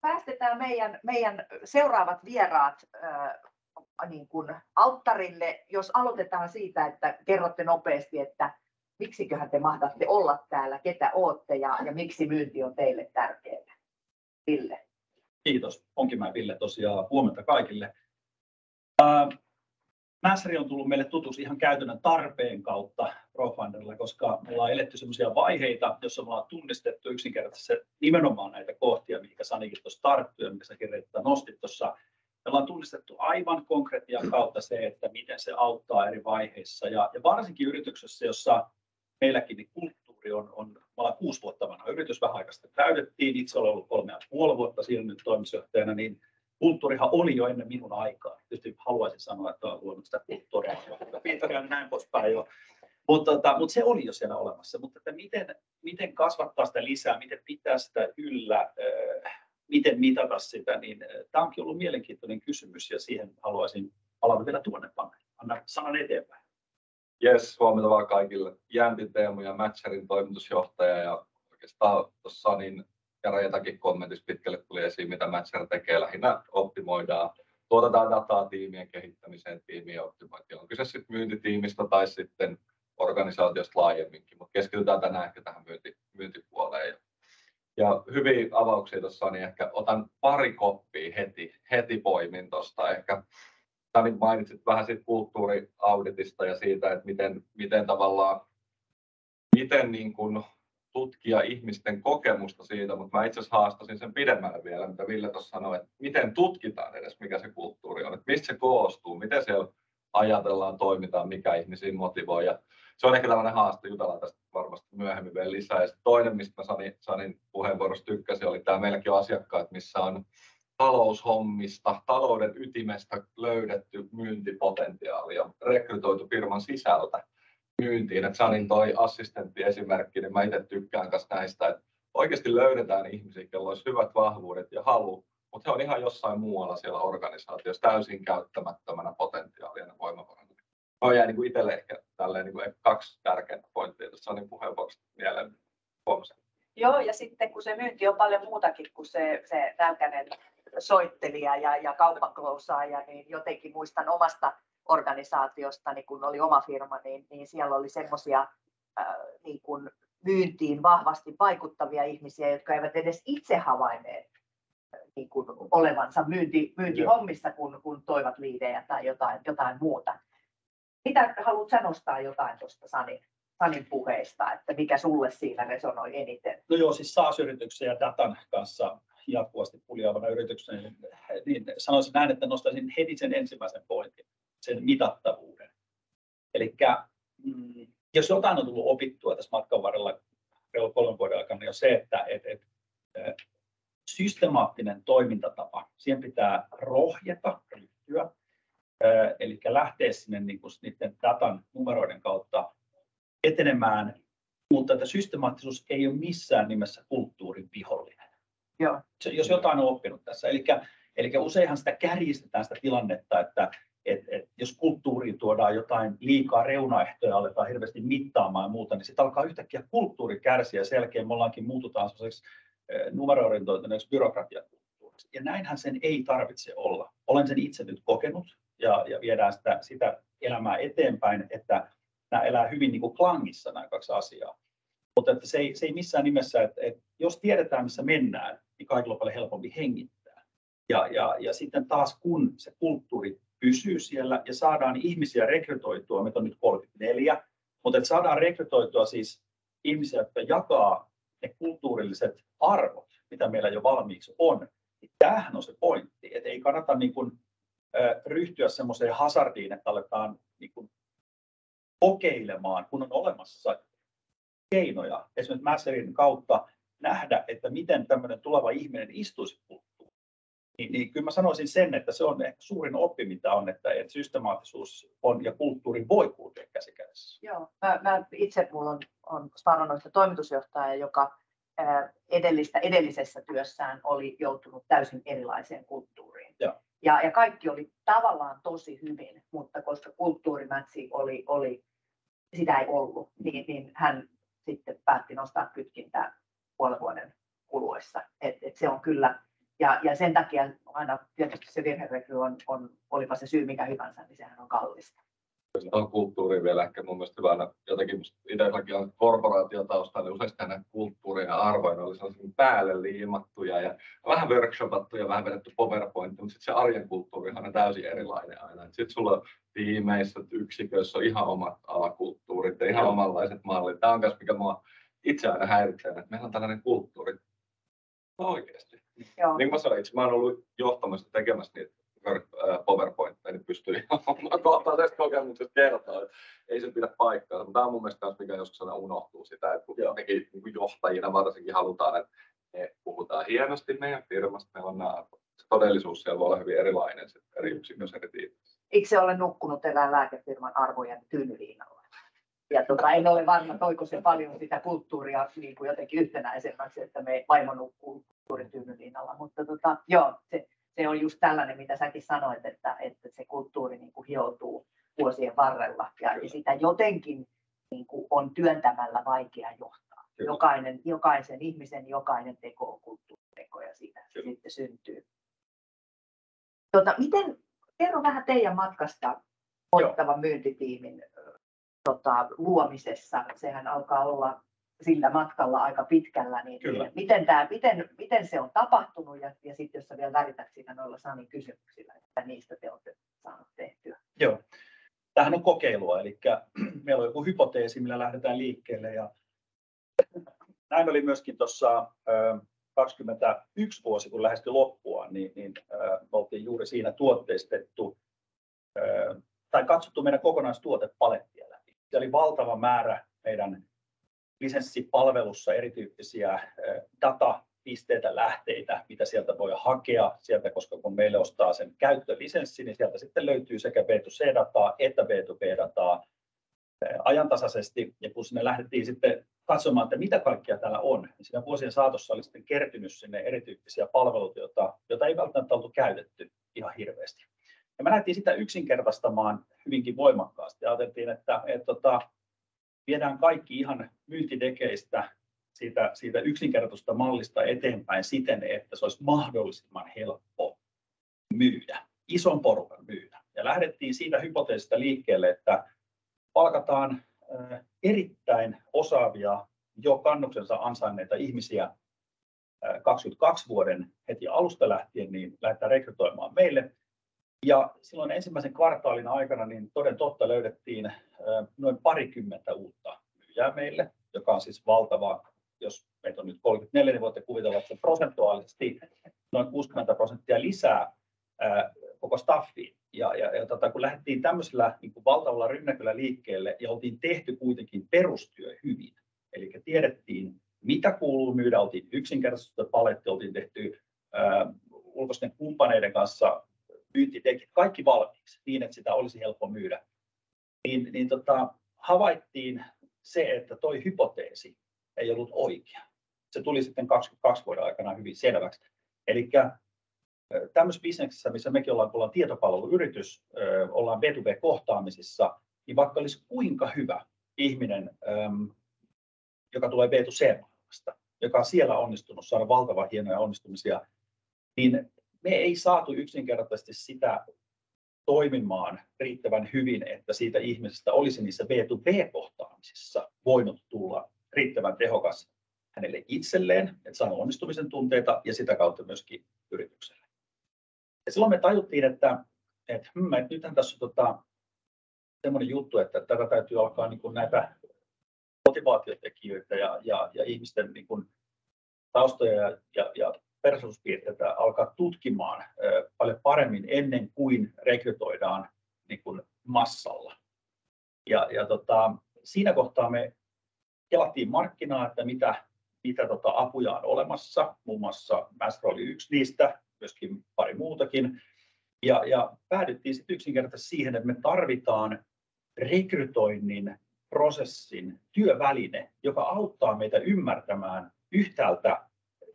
päästetään meidän seuraavat vieraat niin kuin alttarille, jos aloitetaan siitä, että kerrotte nopeasti, että miksiköhän te mahdatte olla täällä, ketä ootte ja miksi myynti on teille tärkeää. Ville. Kiitos. Onkin mä Ville tosiaan. Huomenta kaikille. Mätseri on tullut meille tutuksi ihan käytännön tarpeen kautta Profinderilla, koska me ollaan eletty sellaisia vaiheita, joissa me ollaan tunnistettu yksinkertaisesti nimenomaan näitä kohtia, mihinkä Sanikin tuossa tarttui ja mikä säkin Reetta nostit tuossa. Me ollaan tunnistettu aivan konkretian kautta se, että miten se auttaa eri vaiheissa ja varsinkin yrityksessä, jossa meilläkin niin kulttuuri on, me ollaan 6 vuotta vanha yritys, vähän aikaa sitten täydettiin, itse olen ollut 3,5 vuotta siinä nyt toimitusjohtajana, niin kulttuurihan oli jo ennen minun aikaa. Tietysti haluaisin sanoa, että olen luonut sitä kulttuuria pitkään näin poispäin jo. Mutta se oli jo siellä olemassa, mutta että miten kasvattaa sitä lisää, miten pitää sitä yllä, miten mitata sitä, niin tämä onkin ollut mielenkiintoinen kysymys ja siihen haluaisin palata vielä tuonnepana. Anna sanan eteenpäin. Jes, huomenta vaan kaikille. Jänti Teemu ja Mätserin toimitusjohtaja ja oikeastaan tuossa Sanin ja Reetakin kommentissa pitkälle tuli esiin, mitä Mätser tekee. Lähinnä optimoidaan, tuotetaan dataa tiimien kehittämiseen, tiimien optimointiin. On kyse sitten myyntitiimistä tai sitten organisaatiosta laajemminkin, mutta keskitytään tänään ehkä tähän myyntipuoleen. Ja hyviä avauksia tuossa, niin ehkä otan pari koppia heti poimin tuosta. Ehkä Sani mainitsit vähän siitä kulttuuriauditista ja siitä, että miten niin kuin tutkia ihmisten kokemusta siitä, mutta mä itse asiassa haastasin sen pidemmälle vielä, mitä Ville tuossa sanoi, että miten tutkitaan edes, mikä se kulttuuri on, että mistä se koostuu, miten siellä ajatellaan, toimitaan, mikä ihmisiä motivoi. Ja se on ehkä tällainen haaste, jutellaan tästä varmasti myöhemmin vielä lisää. Ja toinen, mistä mä Sanin puheenvuorossa tykkäsin, oli tämä meilläkin on asiakkaat, missä on taloushommista, talouden ytimestä löydetty myyntipotentiaali ja rekrytoitu firman sisältä myyntiin. Et Sanin toi assistentti-esimerkki, niin mä itse tykkään näistä, että oikeasti löydetään ihmisiä, joilla olisi hyvät vahvuudet ja halu, mutta he on ihan jossain muualla siellä organisaatiossa täysin käyttämättömänä potentiaalina voimavaroina. No jäi niin itselle ehkä tälleen, niin 2 tärkeintä pointtia tuossa Sanin puheenvuorosta mieleen huomasin. Joo, ja sitten kun se myynti on paljon muutakin kuin se nälkäinen soittelija ja kauppaklousaaja, niin jotenkin muistan omasta organisaatiostani, kun oli oma firma, niin siellä oli semmoisia niin kuin myyntiin vahvasti vaikuttavia ihmisiä, jotka eivät edes itse havainneet niin kuin olevansa myyntihommissa, kun toivat liidejä tai jotain muuta. Mitä haluat nostaa jotain tuosta Sanin puheista, että mikä sulle siinä resonoi eniten? No joo, siis SaaS-yrityksen ja datan kanssa jatkuvasti puljaavana yrityksenä, niin sanoisin näin, että nostaisin heti sen ensimmäisen pointin, sen mitattavuuden. Eli jos jotain on tullut opittua tässä matkan varrella 3 vuoden aikana, niin on se, että systemaattinen toimintatapa, siihen pitää rohjeta, ryhtyä, eli lähteä sinne niiden datan numeroiden kautta etenemään, mutta että systemaattisuus ei ole missään nimessä kulttuurin vihollinen. Joo. Jos jotain on oppinut tässä. Eli useinhan sitä kärjistetään sitä tilannetta, että jos kulttuuriin tuodaan jotain liikaa reunaehtoja, aletaan hirveästi mittaamaan ja muuta, niin sitten alkaa yhtäkkiä kulttuuri kärsiä ja sen jälkeen me muututaan sellaiseksi numeroorientoituneeksi byrokratiakulttuuriksi. helpommaksi. Ja näinhän sen ei tarvitse olla. Olen sen itse nyt kokenut ja viedään sitä elämää eteenpäin, että nämä elää hyvin niin kuin klangissa nämä kaksi asiaa. Mutta että se ei missään nimessä, että jos tiedetään missä mennään, niin kaikilla on paljon helpompi hengittää. Ja sitten taas kun se kulttuuri pysyy siellä ja saadaan ihmisiä rekrytoitua, meitä on nyt 34, mutta että saadaan rekrytoitua siis ihmisiä, jotka jakaa ne kulttuurilliset arvot, mitä meillä jo valmiiksi on, niin tämähän on se pointti, että ei kannata niin kuin, ryhtyä semmoiseen hazardiin, että aletaan niin kuin kokeilemaan, kun on olemassa keinoja, esimerkiksi Mässerin kautta nähdä, että miten tämmöinen tuleva ihminen istuisi kulttuuriin. Niin kyllä mä sanoisin sen, että se on ehkä suurin oppi, mitä on, että systemaattisuus on ja kulttuuri voi kulkea käsi kädessä. Joo, mulla on sparranoista toimitusjohtaja, joka edellisessä työssään oli joutunut täysin erilaiseen kulttuuriin. Ja kaikki oli tavallaan tosi hyvin, mutta koska kulttuurimätsi oli sitä ei ollut, niin hän sitten päätti nostaa kytkintää puolen vuoden kuluessa. Et se on kyllä, ja sen takia aina tietysti se virherekry on olipa se syy mikä hyvänsä, niin sehän on kallista. On kulttuuri vielä ehkä mun mielestä hyvänä. Jotenkin itselläkin on korporaatiotausta, niin useasti näitä kulttuuria ja arvoja oli sellaisia päälle liimattuja ja vähän workshopattu ja vähän vedetty PowerPoint, mutta sitten se arjen kulttuurihan on täysin erilainen aina. Sitten sulla on tiimeissä, yksiköissä on ihan omat alakulttuurit ja ihan omanlaiset mallit. Tämä on myös mikä mua itse aina häiritsee, että meillä on tällainen kulttuuri. Oikeasti. Joo. Niin kuin mä sanoin, mä oon ollut johtamassa tekemässä niitä PowerPointteja, niin pystyy omakohtaisesta kokemuksesta kertoa, että ei se pidä paikkaa. Mutta tämä on mun mielestä myös, mikä joskus aina unohtuu sitä, että kun mekin niin johtajina varsinkin halutaan, että me puhutaan hienosti meidän firmasta, meillä on nämä, se todellisuus siellä voi olla hyvin erilainen eri yksikössä eri tiimissä. Itse olen nukkunut erään lääkefirman arvojen tyynyliinalla. Ja en ole varma, toiko se paljon sitä kulttuuria niin kuin jotenkin yhtenäisemmäksi, että me vaimo nukkuu kulttuurityynyliinalla. Mutta joo, se on just tällainen, mitä säkin sanoit, että se kulttuuri niin kuin hioutuu vuosien varrella ja sitä jotenkin niin kuin on työntämällä vaikea johtaa. Jokaisen ihmisen jokainen teko on kulttuuriteko ja siitä se sitten syntyy. Kerro vähän teidän matkasta voittavan myyntitiimin luomisessa. Sehän alkaa olla sillä matkalla aika pitkällä, niin miten se on tapahtunut ja sitten jos sä vielä värität siinä noilla Sanin kysymyksillä, että niistä te olette saaneet tehtyä. Joo, tämähän on kokeilua, eli meillä on joku hypoteesi, millä lähdetään liikkeelle ja näin oli myöskin tuossa 21 vuosi, kun lähestyi loppua, niin me oltiin juuri siinä tuotteistettu tai katsottu meidän kokonaistuotepalettia läpi. Se oli valtava määrä meidän lisenssipalvelussa erityyppisiä datapisteitä, lähteitä, mitä sieltä voi hakea sieltä, koska kun meille ostaa sen käyttölisenssi, niin sieltä sitten löytyy sekä B2C-dataa että B2B-dataa ajantasaisesti. Ja kun sinne lähdettiin sitten katsomaan, että mitä kaikkea täällä on, niin siinä vuosien saatossa oli sitten kertynyt sinne erityyppisiä palveluita, joita ei välttämättä oltu käytetty ihan hirveästi. Ja me lähdettiin sitä yksinkertaistamaan hyvinkin voimakkaasti. Ajateltiin, että viedään kaikki ihan myyntidekeistä siitä yksinkertaisesta mallista eteenpäin siten, että se olisi mahdollisimman helppo myydä, ison porukan myydä. Ja lähdettiin siitä hypoteesista liikkeelle, että palkataan erittäin osaavia, jo kannuksensa ansainneita ihmisiä 22 vuoden heti alusta lähtien, niin lähdetään rekrytoimaan meille. Ja silloin ensimmäisen kvartaalin aikana niin toden totta löydettiin noin 20 uutta myyjää meille, joka on siis valtava, jos meitä on nyt 34, niin voitte kuvitella, että se prosentuaalisesti noin 60% lisää koko staffiin. Ja kun lähdettiin tämmöisellä niin kuin valtavalla rynnäköllä liikkeelle ja oltiin tehty kuitenkin perustyö hyvin, eli tiedettiin mitä kuuluu myydä, oltiin yksinkertaisesti paletti, oltiin tehty ulkoisten kumppaneiden kanssa myyntitekijät, kaikki valmiiksi niin, että sitä olisi helppo myydä, niin havaittiin se, että toi hypoteesi ei ollut oikea. Se tuli sitten 22 vuoden aikana hyvin selväksi. Eli tämmöisessä bisneksessä, missä mekin ollaan tietopalveluyritys, ollaan B2B-kohtaamisissa, niin vaikka olisi kuinka hyvä ihminen, joka tulee B2C-maailmasta, joka on siellä onnistunut, saada valtavan hienoja onnistumisia, niin me ei saatu yksinkertaisesti sitä toimimaan riittävän hyvin, että siitä ihmisestä olisi niissä B2B-kohtaamisissa voinut tulla riittävän tehokas hänelle itselleen, että saa onnistumisen tunteita ja sitä kautta myöskin yritykselle. Ja silloin me tajuttiin, että nythän tässä on semmoinen juttu, että tätä täytyy alkaa niin kuin näitä motivaatiotekijöitä ja ihmisten niin kuin taustoja ja persoonallisuuspiirteitä alkaa tutkimaan paljon paremmin ennen kuin rekrytoidaan niin kuin massalla. Siinä kohtaa me kelattiin markkinaa, että mitä apuja on olemassa, muun muassa Master oli yksi niistä, myöskin pari muutakin. Ja päädyttiin sitten yksinkertaisesti siihen, että me tarvitaan rekrytoinnin prosessin työväline, joka auttaa meitä ymmärtämään yhtäältä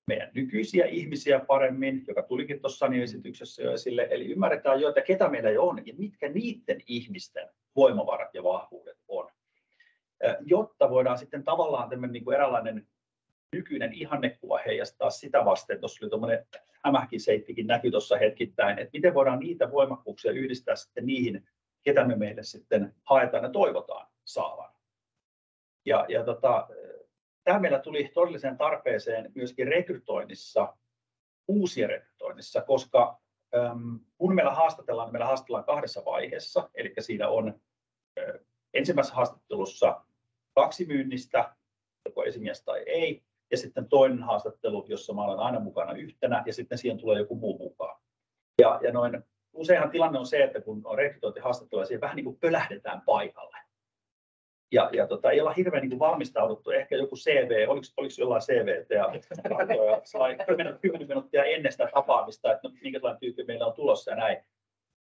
meidän nykyisiä ihmisiä paremmin, joka tulikin tuossa Sani-esityksessä jo esille, eli ymmärretään jo, että ketä meillä jo on ja mitkä niiden ihmisten voimavarat ja vahvuudet on, jotta voidaan sitten tavallaan tämmöinen niin kuin eräänlainen nykyinen ihannekuva heijastaa sitä vasten. Tuossa oli tuommoinen hämähäkiseittikin näky tuossa hetkittäin, että miten voidaan niitä voimakkuuksia yhdistää sitten niihin, ketä me meille sitten haetaan ja toivotaan saavan. Tämä meillä tuli todelliseen tarpeeseen myöskin rekrytoinnissa, uusien rekrytoinnissa, koska kun meillä haastellaan kahdessa vaiheessa, eli siinä on ensimmäisessä haastattelussa 2 myynnistä, joko esimies tai ei, ja sitten toinen haastattelu, jossa mä olen aina mukana yhtenä, ja sitten siihen tulee joku muu mukaan. Useinhan tilanne on se, että kun on rekrytointihaastattelua, siihen vähän niin kuin pölähdetään paikalle. Ei olla hirveän niin kuin valmistauduttu, ehkä joku CV, oliko jollain CV:tä ja sai 10 minuuttia ennen sitä tapaamista, että minkälainen tyyppi meillä on tulossa ja näin.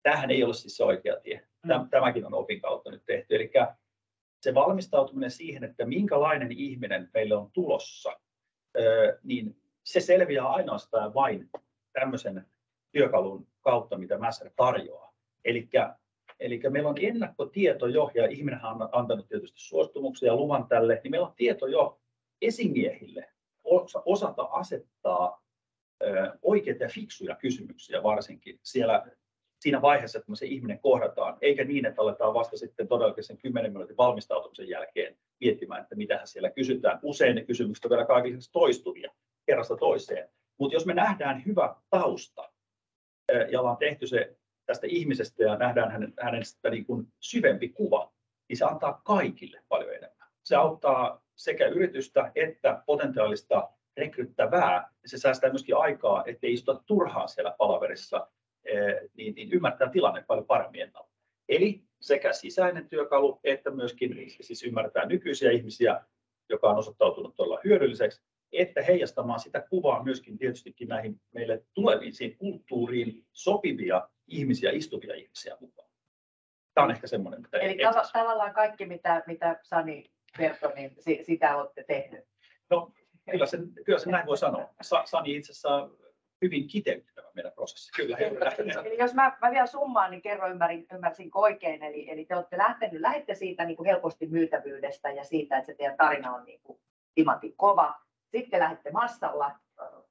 Tämähän ei ole siis se oikea tie. Tämäkin on opin kautta nyt tehty. Eli se valmistautuminen siihen, että minkälainen ihminen meille on tulossa, niin se selviää ainoastaan vain tämmöisen työkalun kautta, mitä Master tarjoaa. Eli meillä on ennakkotieto jo, ja ihminenhän on antanut tietysti suostumuksia ja luvan tälle, niin meillä on tieto jo esimiehille osata asettaa oikeita ja fiksuja kysymyksiä varsinkin siinä vaiheessa, että me se ihminen kohdataan, eikä niin, että aletaan vasta sitten todellakin sen 10 minuutin valmistautumisen jälkeen miettimään, että mitä siellä kysytään. Usein ne kysymykset on vielä kaikiksi toistuvia kerrasta toiseen. Mutta jos me nähdään hyvä tausta ja ollaan tehty se tästä ihmisestä ja nähdään hänen niin kuin syvempi kuva, niin se antaa kaikille paljon enemmän. Se auttaa sekä yritystä että potentiaalista rekryttävää. Se säästää myöskin aikaa, ettei istuta turhaan siellä palaverissa, niin ymmärtää tilanne paljon paremmin ennalta. Eli sekä sisäinen työkalu että myöskin siis ymmärtää nykyisiä ihmisiä, joka on osoittautunut todella hyödylliseksi, että heijastamaan sitä kuvaa myöskin tietystikin näihin meille tuleviin kulttuuriin sopivia ihmisiä, istuvia ihmisiä mukaan. Tämä on ehkä semmoinen, mitä eli tavallaan kaikki, mitä Sani kertoi, niin sitä olette tehnyt. No, kyllä se näin voi sanoa. Sani itse asiassa hyvin kiteyttävä meidän prosessi. Kyllä. Eli jos mä vielä summaan, niin ymmärsinkö oikein. Eli te olette lähdette siitä niin kuin helposti myytävyydestä ja siitä, että se teidän tarina on niin kuin timantin kova. Sitten lähdette massalla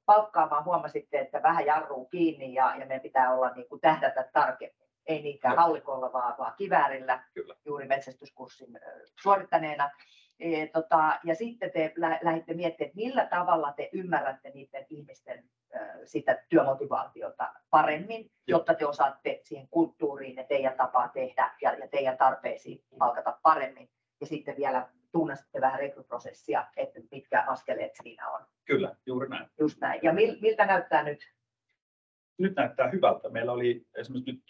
palkkaamaan, huomasitte, että vähän jarruu kiinni ja meidän pitää olla niin kuin tähdätä tarkemmin. Ei niinkään hallikolla, vaan kiväärillä. Kyllä. Juuri metsästyskurssin suorittaneena. Ja sitten te lähditte miettimään, että millä tavalla te ymmärrätte niiden ihmisten sitä työmotivaatiota paremmin, jotta te osaatte siihen kulttuuriin ja teidän tapaa tehdä ja teidän tarpeisiin palkata paremmin. Ja sitten vielä tunnistatte vähän rekryprosessia, että mitkä askeleet siinä on. Kyllä, juuri näin. Just näin. Ja miltä näyttää nyt? Nyt näyttää hyvältä. Meillä oli esimerkiksi nyt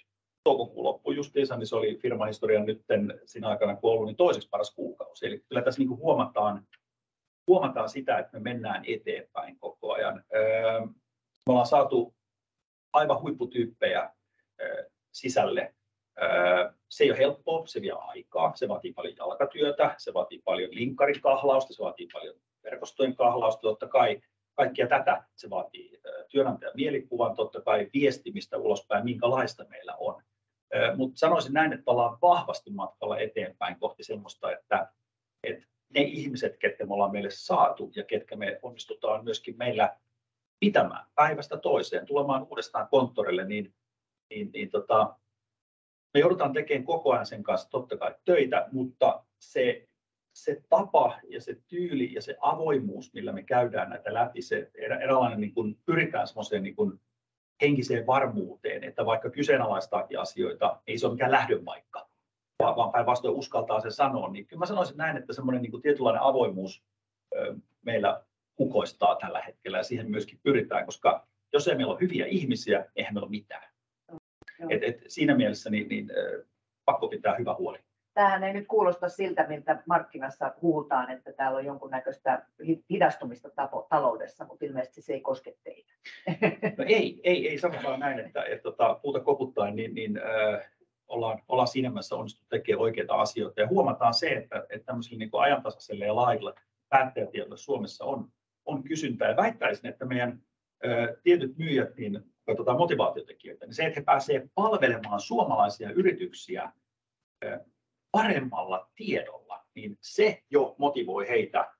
toukokuun loppu justiinsa, niin se oli firmahistorian nyt siinä aikana, kun ollut, niin toiseksi paras kuukausi. Eli kyllä tässä niin kuin huomataan sitä, että me mennään eteenpäin koko ajan. Me ollaan saatu aivan huipputyyppejä sisälle. Se ei ole helppoa, se vie aikaa, se vaatii paljon jalkatyötä, se vaatii paljon linkkarin kahlausta, se vaatii paljon verkostojen kahlausta, totta kai kaikkia tätä. Se vaatii työnantajan mielikuvan, totta kai viestimistä ulospäin, minkälaista meillä on. Mutta sanoisin näin, että ollaan vahvasti matkalla eteenpäin kohti semmoista, että ne ihmiset, ketkä me ollaan meille saatu ja ketkä me onnistutaan myöskin meillä pitämään päivästä toiseen, tulemaan uudestaan konttorille, me joudutaan tekemään koko ajan sen kanssa totta kai töitä, mutta se tapa ja se tyyli ja se avoimuus, millä me käydään näitä läpi, se eräänlainen niin kuin pyritään semmoiseen niin kuin henkiseen varmuuteen, että vaikka kyseenalaistaakin asioita, ei se ole mikään lähdönpaikka, vaan päinvastoin uskaltaa sen sanoa, niin kyllä mä sanoisin näin, että semmoinen niin kuin tietynlainen avoimuus meillä kukoistaa tällä hetkellä ja siihen myöskin pyritään, koska jos ei meillä ole hyviä ihmisiä, eihän meillä ole mitään. Siinä mielessä pakko pitää hyvä huoli. Tämähän ei nyt kuulosta siltä, miltä markkinassa puhutaan, että täällä on jonkunnäköistä hidastumista taloudessa, mutta ilmeisesti se ei koske teitä. No ei sanotaan näin, että puuta koputtaen, ollaan siinä mielessä onnistuttu tekemään oikeita asioita ja huomataan se, että tämmöiselle niin kuin ajantasaiselle ja laajalle päättäjätiedolle Suomessa on kysyntää ja väittäisin, että meidän tietyt myyjät, niin katsotaan motivaatiotekijöitä, niin se, että he pääsevät palvelemaan suomalaisia yrityksiä paremmalla tiedolla, niin se jo motivoi heitä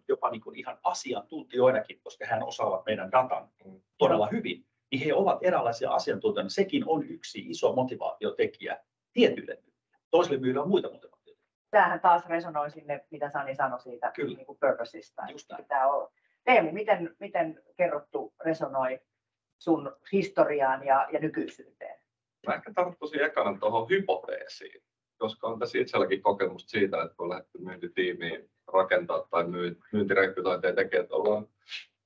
jopa ihan asiantuntijoinakin, koska he osaavat meidän datan todella hyvin, niin he ovat eräänlaisia asiantuntijoita. Sekin on yksi iso motivaatiotekijä tietyille myyjille. Toisille myyjille on muita motivaatiotekijöitä. Tämähän taas resonoi sinne, mitä Sani sanoi siitä niin kuin purposeista. Teemu, miten kerrottu resonoi sun historiaan ja nykyisyyteen? Mä ehkä tarttuisin ekana tuohon hypoteesiin, koska on tässä itselläkin kokemusta siitä, että kun lähdetty myyntitiimiin rakentaa tai myyntirekrytointeja tekee, että ollaan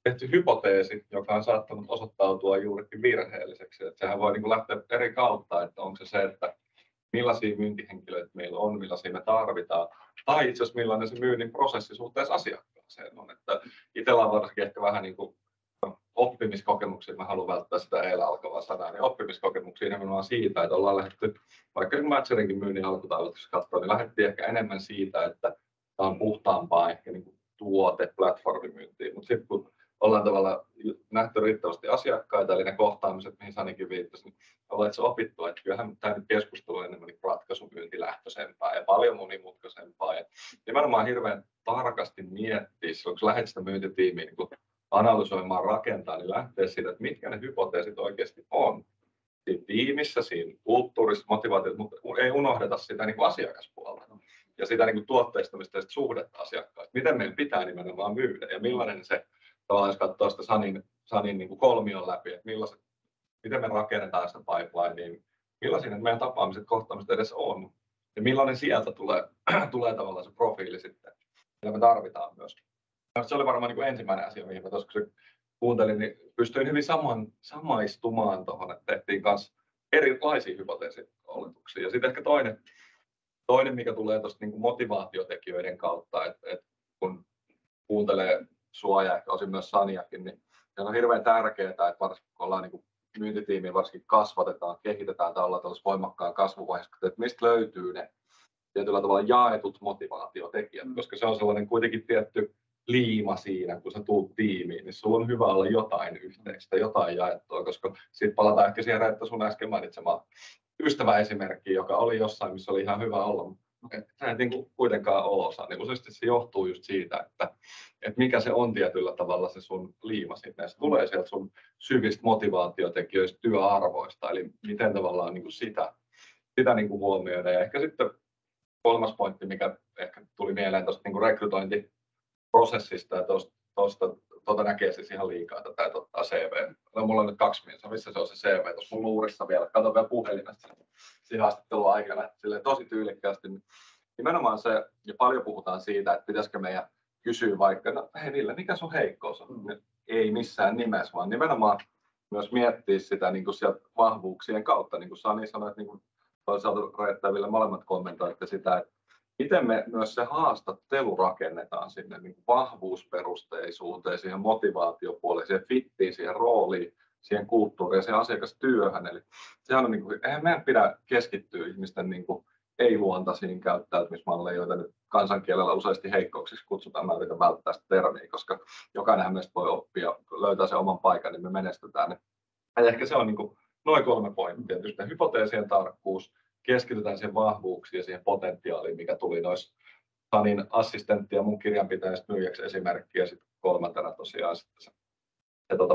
tehty hypoteesi, joka on saattanut osoittautua juurikin virheelliseksi. Että sehän voi lähteä eri kautta, että onko se, että millaisia myyntihenkilöitä meillä on, millaisia me tarvitaan, tai itse asiassa millainen se myynnin prosessi suhteessa asiakkaaseen on. Että itsellä on varsinkin ehkä vähän niin kuin oppimiskokemuksia, mä haluan välttää sitä eilen alkavaa sanaa, niin oppimiskokemuksia nimenomaan siitä, että ollaan lähdetty, vaikka niin Matcherinkin myynnin alkutaulutuksessa katsoa, niin lähdettiin ehkä enemmän siitä, että tämä on puhtaampaa ehkä niin kuin tuote, platformimyyntiin, mutta sitten kun ollaan tavallaan nähty riittävästi asiakkaita, eli ne kohtaamiset, mihin Sanikin viittasi, niin ollaan itse opittu, että kyllähän tämä keskustelu on enemmän ratkaisumyyntilähtöisempää ja paljon monimutkaisempaa. Ja nimenomaan hirveän tarkasti miettiä, silloin kun lähdet sitä myyntitiimiä niin analysoimaan, rakentaa, niin lähtee siitä, että mitkä ne hypoteesit oikeasti on siinä tiimissä, siinä kulttuurissa, motivaatiossa, mutta ei unohdeta sitä niin kuin asiakaspuolta ja sitä niin kuin tuotteistamista ja suhdetta asiakkaista. Miten meidän pitää nimenomaan myydä ja millainen se, jos katsoo sitä Sanin niin kuin kolmion läpi, että miten me rakennetaan sitä pipelinea, niin millaisia meidän tapaamiset, kohtaamiset edes on ja millainen sieltä tulee tavallaan se profiili sitten, mitä me tarvitaan myös. Se oli varmaan niin kuin ensimmäinen asia, mihin mä tuossa kun kuuntelin, niin pystyin hyvin samaistumaan tuohon, että tehtiin myös erilaisia hypoteesioletuksia. Ja sitten ehkä toinen, mikä tulee tuosta niin kuin motivaatiotekijöiden kautta, että kun kuuntelee sua ja ehkä osin myös Saniakin, niin se on hirveän tärkeää, että varsinkin kun ollaan niin kuin myyntitiimiä, varsinkin kasvatetaan, kehitetään tai ollaan tällaisessa voimakkaan kasvuvaiheessa, että mistä löytyy ne tietyllä tavalla jaetut motivaatiotekijät, koska se on sellainen kuitenkin tietty liima siinä, kun sä tuut tiimiin, niin sulla on hyvä olla jotain yhteistä, jotain jaettua, koska sitten palataan ehkä siihen, että sun äsken mainitsemaan ystäväesimerkkiin, joka oli jossain, missä oli ihan hyvä olla, mutta sä et niin kuitenkaan olossa. Niin useasti se johtuu just siitä, että mikä se on tietyllä tavalla se sun liima sinne. Se tulee sieltä sun syvistä motivaatiotekijöistä, työarvoista, eli miten tavallaan niin sitä niin huomioida. Ja ehkä sitten kolmas pointti, mikä ehkä tuli mieleen tuosta niin rekrytointiprosessista ja tuota näkee siis ihan liikaa tätä, että ottaa CV. No, mulla on nyt 2 minuuttia, missä se on se CV tuossa mun luurissa vielä. Katon vielä puhelimesta siinä haastattelun aikana. Silleen tosi tyylikkäästi. Nimenomaan se, ja paljon puhutaan siitä, että pitäisikö meidän kysyä vaikka, no hei Ville, mikä sun heikkous on? Ei missään nimessä, vaan nimenomaan myös miettiä sitä niin kuin sieltä vahvuuksien kautta. Niin kuin Sani sanoi, että niin kuin toisaalta Reetta ja Ville molemmat kommentoitte sitä, että miten me myös se haastattelu rakennetaan sinne niin kuin vahvuusperusteisuuteen, siihen motivaatiopuoleen, siihen fittiin, siihen rooliin, siihen kulttuuriin ja siihen asiakastyöhön. Eli sehän on niin kuin, eihän meidän pidä keskittyä ihmisten niin kuin ei-luontaisiin käyttäytymismalleihin, joita nyt kansankielellä useasti heikkouksiksi kutsutaan. Mä yritän välttää sitä termiä, koska jokainenhan meistä voi oppia, löytää sen oman paikan, niin me menestytään. Ja ehkä se on niin kuin noin 3 pointtia. Tietysti hypoteesien tarkkuus, keskitytään siihen vahvuuksiin ja siihen potentiaaliin, mikä tuli noissa Sanin assistentti ja mun kirjanpitäjästä myyjäksi esimerkkiä. Ja sitten 3. tosiaan sitten se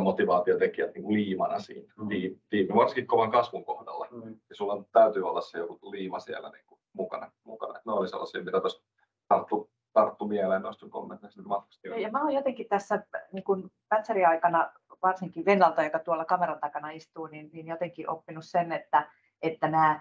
motivaatiotekijät niin kuin liimana siinä tiimi, varsinkin kovan kasvun kohdalla. Ja sulla täytyy olla se joku liima siellä niin kuin mukana. Ne oli sellaisia, mitä tuossa tarttu mieleen noista kommenteista matkustajia. Ja mä oon jotenkin tässä niin kun Pätsäri-aikana, varsinkin Vennalta, joka tuolla kameran takana istuu, niin jotenkin oppinut sen, että nämä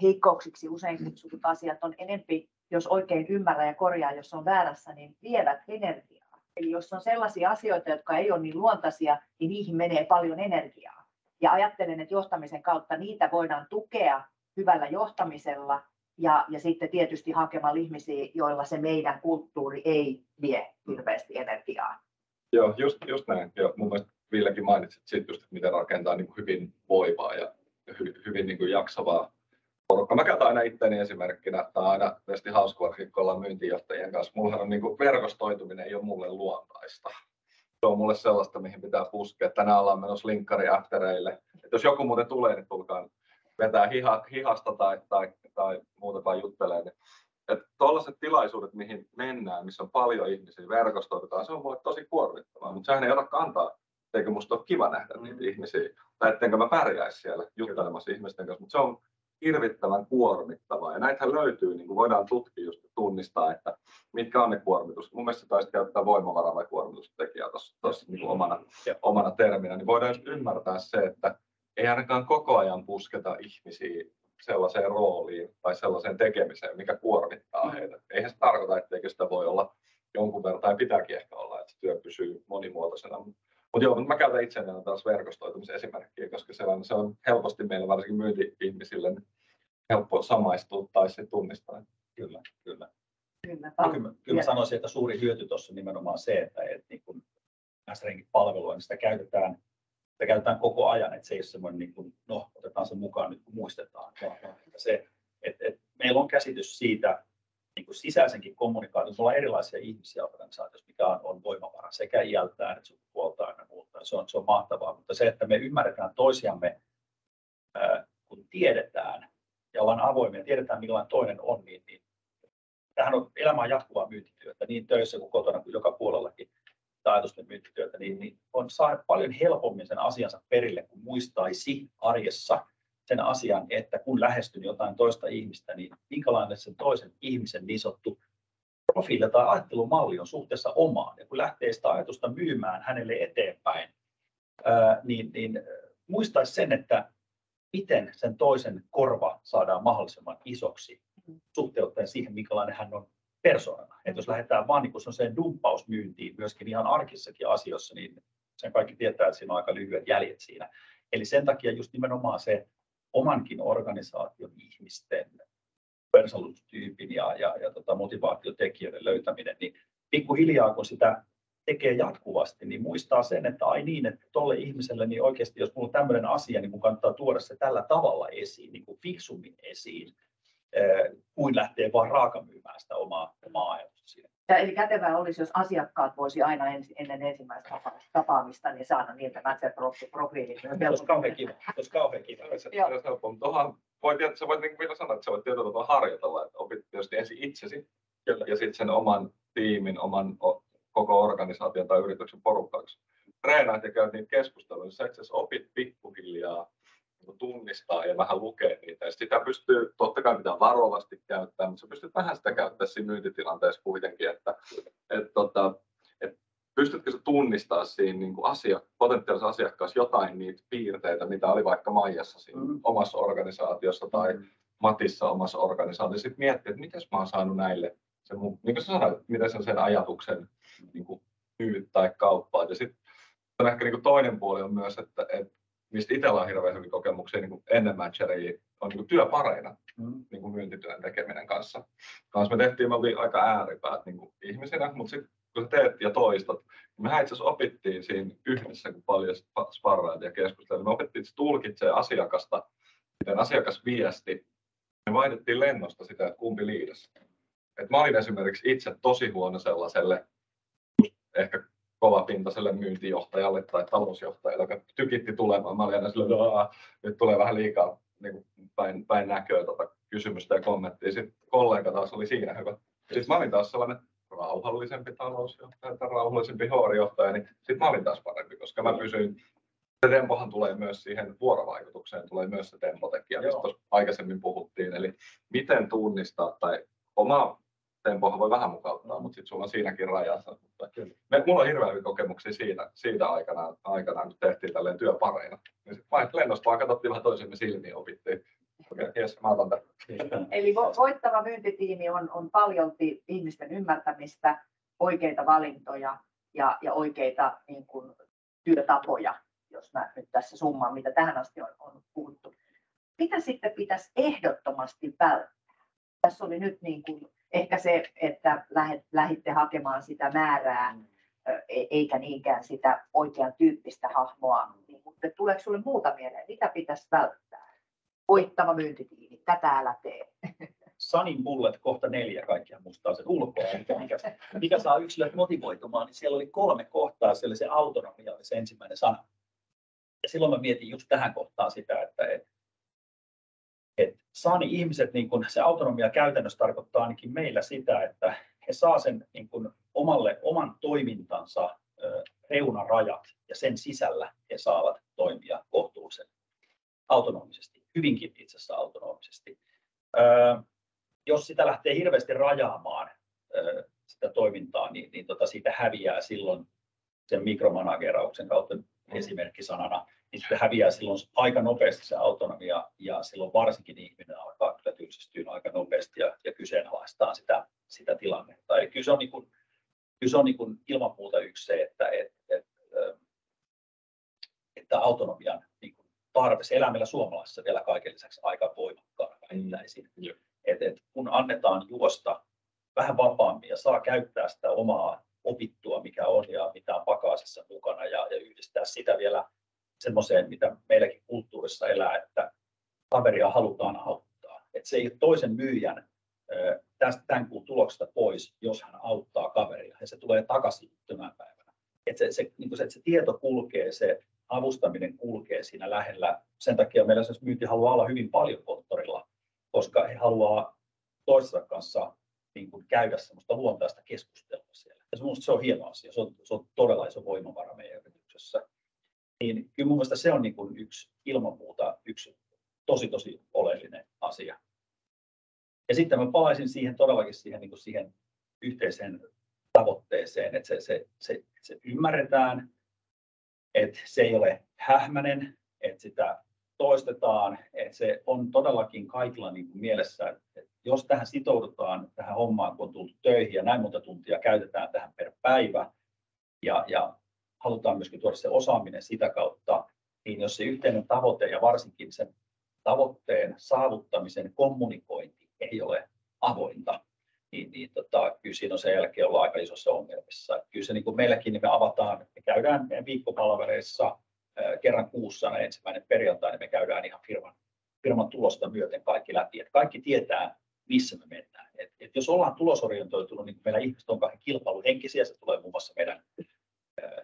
heikkouksiksi usein kutsutut asiat on enempi, jos oikein ymmärrän ja korjaan, jos on väärässä, niin vievät energiaa. Eli jos on sellaisia asioita, jotka ei ole niin luontaisia, niin niihin menee paljon energiaa. Ja ajattelen, että johtamisen kautta niitä voidaan tukea hyvällä johtamisella ja sitten tietysti hakemalla ihmisiä, joilla se meidän kulttuuri ei vie hirveästi energiaa. Joo, just näin. Ja mun mielestä Villekin mainitsit siitä, että miten rakentaa niin kuin hyvin voivaa ja hyvin niin kuin jaksavaa porukkaa. Mä käytän aina itseäni esimerkkinä. Tämä on aina tietysti hauska, varsinkin kun ollaan myyntijohtajien kanssa. Mullahan on niin kuin verkostoituminen ei ole mulle luontaista. Se on mulle sellaista, mihin pitää puskea. Tänään ollaan menossa linkkari-aftereille. Jos joku muuten tulee, niin tulkaa vetää hihasta tai muuta tai juttelee. Niin tuollaiset tilaisuudet, mihin mennään, missä on paljon ihmisiä, verkostoitutaan, se on mulle tosi kuormittavaa. Mutta sehän ei ota kantaa, etteikö musta ole kiva nähdä niitä ihmisiä. Tai ettenkö mä pärjäisi siellä juttelemassa ihmisten kanssa. Mutta se on hirvittävän kuormittavaa. Ja näitähän löytyy, niin kuin voidaan tutkia just tunnistaa, että mitkä on ne kuormitus. Mun mielestä taisit käyttää voimavara vai kuormitustekijää tuossa niin omana terminä. Niin voidaan just ymmärtää se, että ei ainakaan koko ajan pusketa ihmisiä sellaiseen rooliin tai sellaiseen tekemiseen, mikä kuormittaa heitä. Eihän se tarkoita, etteikö sitä voi olla jonkun verran, tai pitääkin ehkä olla, että työ pysyy monimuotoisena. Mutta joo, mä käytän itselleen taas verkostoitumisen esimerkkiä, koska se on helposti meillä, varsinkin myynti-ihmisille, niin helppo samaistua tai se tunnistaa. Kyllä. Kyllä mä sanoisin, että suuri hyöty tuossa on nimenomaan se, että niin kun SR:nkin palvelua, niin sitä käytetään koko ajan, että se ei ole semmoinen, niin kuin, no otetaan se mukaan nyt kun muistetaan. Että meillä on käsitys siitä niin kuin sisäisenkin kommunikaatiossa, on erilaisia ihmisiä organisaatioissa, mikä on voimavara sekä iältään että sukupuoltaan ja muuta. Se on mahtavaa, mutta se, että me ymmärretään toisiamme, kun tiedetään ja ollaan avoimia, tiedetään millainen toinen on, niin tämähän on elämään jatkuvaa myyntityötä niin töissä kuin kotona kuin joka puolellakin. Ajatusten myyntityötä, niin on saa paljon helpommin sen asiansa perille, kun muistaisi arjessa sen asian, että kun lähestyn jotain toista ihmistä, niin minkälainen sen toisen ihmisen niin sanottu profiili tai ajattelumalli on suhteessa omaan. Ja kun lähtee sitä ajatusta myymään hänelle eteenpäin, niin muistaisi sen, että miten sen toisen korva saadaan mahdollisimman isoksi suhteuttaen siihen, minkälainen hän on persoonana. Että jos lähdetään vaan niin kun se on sen dumppausmyyntiin myöskin ihan arkissakin asioissa, niin sen kaikki tietää, että siinä on aika lyhyet jäljet siinä. Eli sen takia just nimenomaan se omankin organisaation ihmisten persoonallisuustyypin ja motivaatiotekijöiden löytäminen, niin pikkuhiljaa kun sitä tekee jatkuvasti, niin muistaa sen, että ai niin, että tolle ihmiselle, niin oikeasti jos minulla on tämmöinen asia, niin mun kannattaa tuoda se tällä tavalla esiin, niin kuin fiksummin esiin, kuin lähtee vaan raakamyymään sitä omaa ajatusta siinä. Eli kätevää olisi, jos asiakkaat voisi aina ennen ensimmäistä tapaamista niin saada niiltä match-profiilin. Se olisi kauhean kiva. Sä voit niin kuin sanoa, että sä voit tietyllä tavalla harjoitella, että opit tietysti ensin itsesi ja sitten sen oman tiimin, oman koko organisaation tai yrityksen porukkaksi. Treenaat ja käyt niitä keskusteluja, niin sä itse asiassa opit pikkuhiljaa tunnistaa ja vähän lukea niitä. Ja sitä pystyy, totta kai pitää varovasti käyttää, mutta sä pystyt vähän sitä käyttää siinä myyntitilanteessa kuitenkin, että pystytkö sä tunnistaa siinä niin kuin potentiaalisessa asiakkaassa jotain niitä piirteitä, mitä oli vaikka Maijassa siinä omassa organisaatiossa tai Matissa omassa organisaatiossa. Sitten miettiä, että miten mä oon saanut näille, niin kuin sä sanoit, miten sen ajatuksen niin kuin myyt tai kauppaa. Ja sitten on ehkä niin kuin toinen puoli on myös, että mistä itsellä on hirveän hyviä kokemuksia niin ennen matcheria, on niin työpareina niin myyntityön tekeminen kanssa. Me oltiin aika ääripäät niin ihmisinä, mutta sitten kun sä teet ja toistat, niin mehän itse asiassa opittiin siinä yhdessä, kun paljon sparraat ja keskustelua. Me opittiin, että se tulkitsee asiakasta, miten asiakas viesti. Me vaihdettiin lennosta sitä, että kumpi liidasi. Mä olin esimerkiksi itse tosi huono sellaiselle, ehkä kovapintaiselle myyntijohtajalle tai talousjohtajalle, joka tykitti tulemaan. Mä olin aina silleen, nyt tulee vähän liikaa niin päin näköä kysymystä ja kommenttia. Sitten kollega taas oli siinä hyvä. Sitten mä olin taas sellainen rauhallisempi talousjohtaja tai rauhallisempi HR-johtaja, niin sitten mä olin taas parempi, koska mä pysyin. Se tempohan tulee myös siihen vuorovaikutukseen, tulee myös se tempotekijä, mistä aikaisemmin puhuttiin. Eli miten tunnistaa, tai oma tempohan voi vähän mukauttaa, mutta sitten sulla on siinäkin rajassa. Mulla on hirveän hyviä kokemuksia siitä aikanaan, kun tehtiin tälleen työpareina. Ja sitten lennosta vaan katsottiin vähän toisemme silmiin, opittiin. Jes, mä otan tämän. Eli voittava myyntitiimi on paljolti ihmisten ymmärtämistä, oikeita valintoja ja oikeita niin kuin, työtapoja, jos mä nyt tässä summaan, mitä tähän asti on puhuttu. Mitä sitten pitäisi ehdottomasti välttää? Tässä oli nyt niin kuin, ehkä se, että lähditte hakemaan sitä määrää, eikä niinkään sitä oikean tyyppistä hahmoa. Mutta tuleeko sinulle muuta mieleen? Mitä pitäisi välttää? Voittava myyntitiimi, tätä älä tee. Sunning Bullet kohta 4, kaikkia mustaa sen ulkoa, mikä saa yksilöt motivoitumaan, niin siellä oli 3 kohtaa, siellä se autonomia oli se ensimmäinen sana. Ja silloin mä mietin just tähän kohtaan sitä, että ihmiset, niin kun se autonomia käytännössä tarkoittaa ainakin meillä sitä, että he saa sen niin kun oman toimintansa reunarajat ja sen sisällä he saavat toimia kohtuullisen autonomisesti, hyvinkin itse asiassa autonomisesti. Jos sitä lähtee hirveästi rajaamaan sitä toimintaa, niin siitä häviää silloin sen mikromanageerauksen kautta esimerkkisanana, niin sitten häviää silloin aika nopeasti se autonomia ja silloin varsinkin ihminen alkaa kyllä tylsistyä aika nopeasti ja kyseenalaistaa sitä tilannetta. Eli kyllä se on niin kuin ilman muuta yksi se, että autonomian niin kuin tarve, se elää meillä suomalaisessa vielä kaiken lisäksi aika voimakkaana väittäisin. Kun annetaan juosta vähän vapaammin ja saa käyttää sitä omaa opittua, mikä on ja mitä on pakaasissa mukana ja yhdistää sitä vielä semmoiseen, mitä meilläkin kulttuurissa elää, että kaveria halutaan auttaa. Että se ei ole toisen myyjän tämän kuun tuloksesta pois, jos hän auttaa kaveria ja se tulee takaisin tämän päivänä. Että se tieto kulkee, se avustaminen kulkee siinä lähellä. Sen takia meillä esimerkiksi myynti haluaa olla hyvin paljon konttorilla, koska he haluaa toistensa kanssa niin kuin käydä semmoista luontaista keskustelua siellä. Ja minusta se on hieno asia, se on todella iso voimavara meidän yrityksessä. Niin kyllä mun mielestä se on niin kuin ilman muuta yksi tosi oleellinen asia. Ja sitten mä palaisin siihen todellakin siihen yhteiseen tavoitteeseen, että se ymmärretään, että se ei ole hähmäinen, että sitä toistetaan, että se on todellakin kaikilla niin kuin mielessä, että jos tähän sitoudutaan tähän hommaan, kun on tullut töihin ja näin monta tuntia käytetään tähän per päivä ja halutaan myöskin tuoda se osaaminen sitä kautta, niin jos se yhteinen tavoite ja varsinkin sen tavoitteen saavuttamisen kommunikointi ei ole avointa, niin kyllä siinä on sen jälkeen olla aika isossa ongelmissa. Että kyllä se niin kuin meilläkin niin me käydään meidän viikkopalvereissa kerran kuussa ensimmäinen perjantai, niin me käydään ihan firman tulosta myöten kaikki läpi, että kaikki tietää, missä me mennään. Et jos ollaan tulosorientoitunut, niin meillä ihmiset on kilpailuhenkisiä, se tulee muun muassa meidän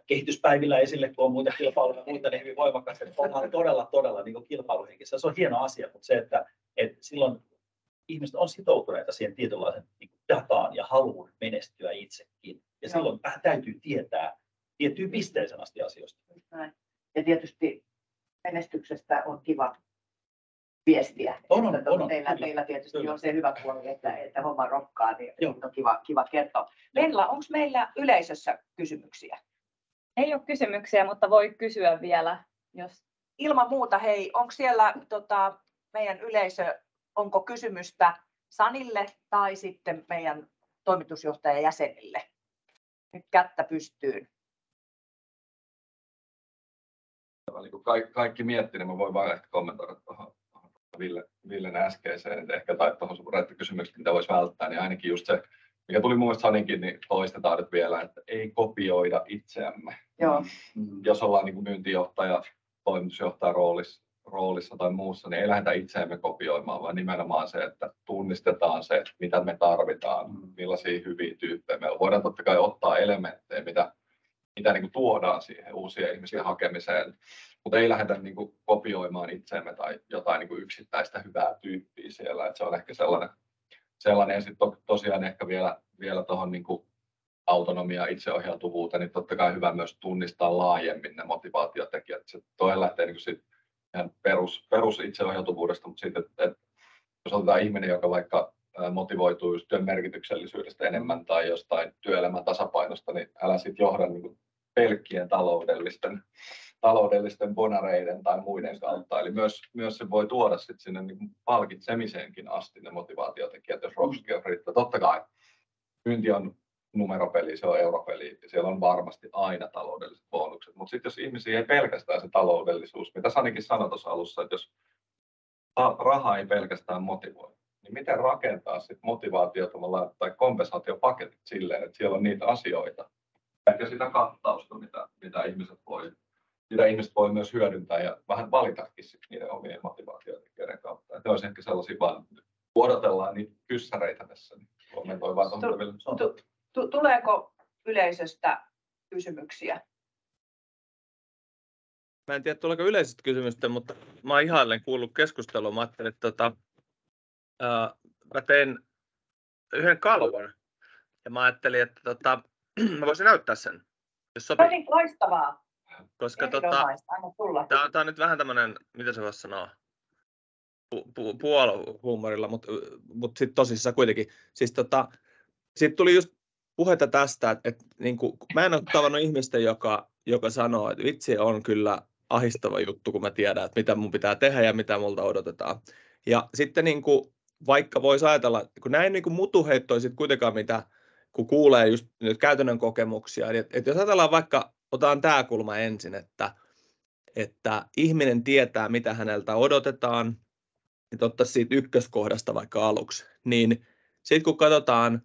kehityspäivillä esille, kun on muita kilpailuja, muita niin hyvin voimakkaasti, että ollaan todella niin kilpailuhenkisiä. Se on hieno asia, mutta se, että silloin ihmiset on sitoutuneita siihen tietynlaisen niin dataan ja haluun menestyä itsekin. Ja silloin vähän täytyy tietää tiettyyn pisteeseen asti asioista. Näin. Ja tietysti menestyksestä on kiva viestiä. Teillä tietysti kyllä on se hyvä puoli, että homma rokkaa, niin on kiva kertoa. Venla, onko meillä yleisössä kysymyksiä? Ei ole kysymyksiä, mutta voi kysyä vielä. Jos... Ilman muuta, hei, onko siellä meidän yleisö, onko kysymystä Sanille tai sitten meidän toimitusjohtajan jäsenille? Nyt kättä pystyyn. Kaikki miettii, niin mä voin vain ehkä kommentoida tuohon Villen äskeiseen, että ehkä tai tuohon sun kysymykseen, mitä voisi välttää, niin ainakin just se, mikä tuli mun mielestä Saninkin, niin toistetaan nyt vielä, että ei kopioida itseämme. Joo. Jos ollaan niin kuin myyntijohtaja, toimitusjohtaja roolissa tai muussa, niin ei lähdetä itseämme kopioimaan, vaan nimenomaan se, että tunnistetaan se, mitä me tarvitaan, millaisia hyviä tyyppejä meillä. Voidaan totta kai ottaa elementtejä, mitä niin kuin tuodaan siihen uusien ihmisten hakemiseen, mutta ei lähdetä niin kuin kopioimaan itseämme tai jotain niin kuin yksittäistä hyvää tyyppiä siellä. Että se on ehkä sellainen ja sitten tosiaan ehkä vielä tuohon niin kuin autonomia, itseohjautuvuuteen, niin totta kai hyvä myös tunnistaa laajemmin ne motivaatiotekijät. Se toi lähtee niin siitä ihan perus itseohjautuvuudesta, mutta siitä, että jos otetaan ihminen, joka vaikka motivoituu just työn merkityksellisyydestä enemmän tai jostain työelämän tasapainosta, niin älä sitten johda niin pelkkien taloudellisten bonareiden tai muiden kautta. Eli myös se voi tuoda sit sinne niin palkitsemiseenkin asti ne motivaatiotekijät, jos rockskin on riittää. Totta kai myynti on numeropeli, se on europeli, siellä on varmasti aina taloudelliset bonukset, mutta sitten jos ihmisiä ei pelkästään se taloudellisuus, mitä Sanikin sanoi tuossa alussa, että jos raha ei pelkästään motivoi, niin miten rakentaa sit motivaatiota tai kompensaatiopaketit silleen, että siellä on niitä asioita ja sitä kattausta, mitä ihmiset voi myös hyödyntää ja vähän valitakin niiden omien motivaatiotekijöiden kautta. Että olisi ehkä sellaisia vaan, odotellaan niitä kyssäreitä tässä, niin kommentoi vaan tuohon. Tuleeko yleisöstä kysymyksiä? Mä en tiedä, tuleeko yleisöstä kysymystä, mutta mä ihailen kuullut keskustelua. Mä ajattelin, että mä tein yhden kalvon ja mä ajattelin, että mä voisin näyttää sen, jos sopii. No niin, loistavaa. Koska tää on nyt vähän tämmönen, mitä se voisi sanoa, puolihuumorilla, mutta sitten tosissaan kuitenkin. Siis siitä tuli just puhetta tästä, että niinku, mä en ole tavannut ihmistä, joka sanoo, että vitsi on kyllä ahistava juttu, kun mä tiedän, että mitä mun pitää tehdä ja mitä multa odotetaan. Ja sitten niinku, vaikka voisi ajatella, kun näin niinku mutuheittoja sit kuitenkaan mitä, kun kuulee just nyt käytännön kokemuksia, että jos ajatellaan vaikka, otetaan tämä kulma ensin, että ihminen tietää, mitä häneltä odotetaan, että ottaisiin siitä ykköskohdasta vaikka aluksi, niin sitten kun katsotaan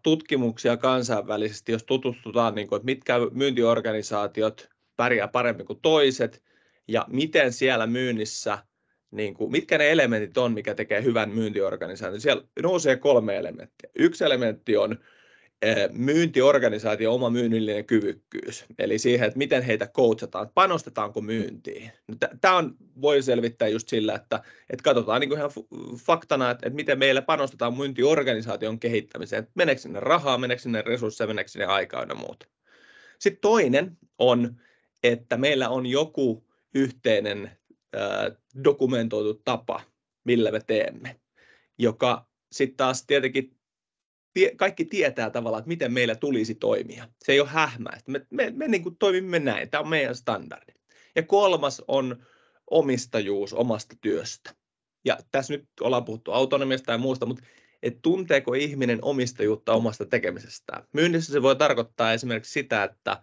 tutkimuksia kansainvälisesti, jos tutustutaan, niin kuin, että mitkä myyntiorganisaatiot pärjää paremmin kuin toiset ja miten siellä myynnissä, niin kuin, mitkä ne elementit on, mikä tekee hyvän myyntiorganisaation. Siellä nousee 3 elementtiä. Yksi elementti on myyntiorganisaation oma myynnillinen kyvykkyys, eli siihen, että miten heitä coachataan, panostetaanko myyntiin. Tämä voi selvittää just sillä, että katsotaan niin kuin ihan faktana, että miten meillä panostetaan myyntiorganisaation kehittämiseen, meneekö sinne rahaa, meneekö sinne resursseja, meneekö sinne aikaa ja muuta. Sitten toinen on, että meillä on joku yhteinen dokumentoitu tapa, millä me teemme, joka sitten taas tietenkin kaikki tietää tavallaan, että miten meillä tulisi toimia. Se ei ole hähmää. Me niin kuin toimimme näin. Tämä on meidän standardi. Ja 3 on omistajuus omasta työstä. Ja tässä nyt ollaan puhuttu autonomiasta ja muusta, mutta tunteeko ihminen omistajuutta omasta tekemisestään? Myynnissä se voi tarkoittaa esimerkiksi sitä, että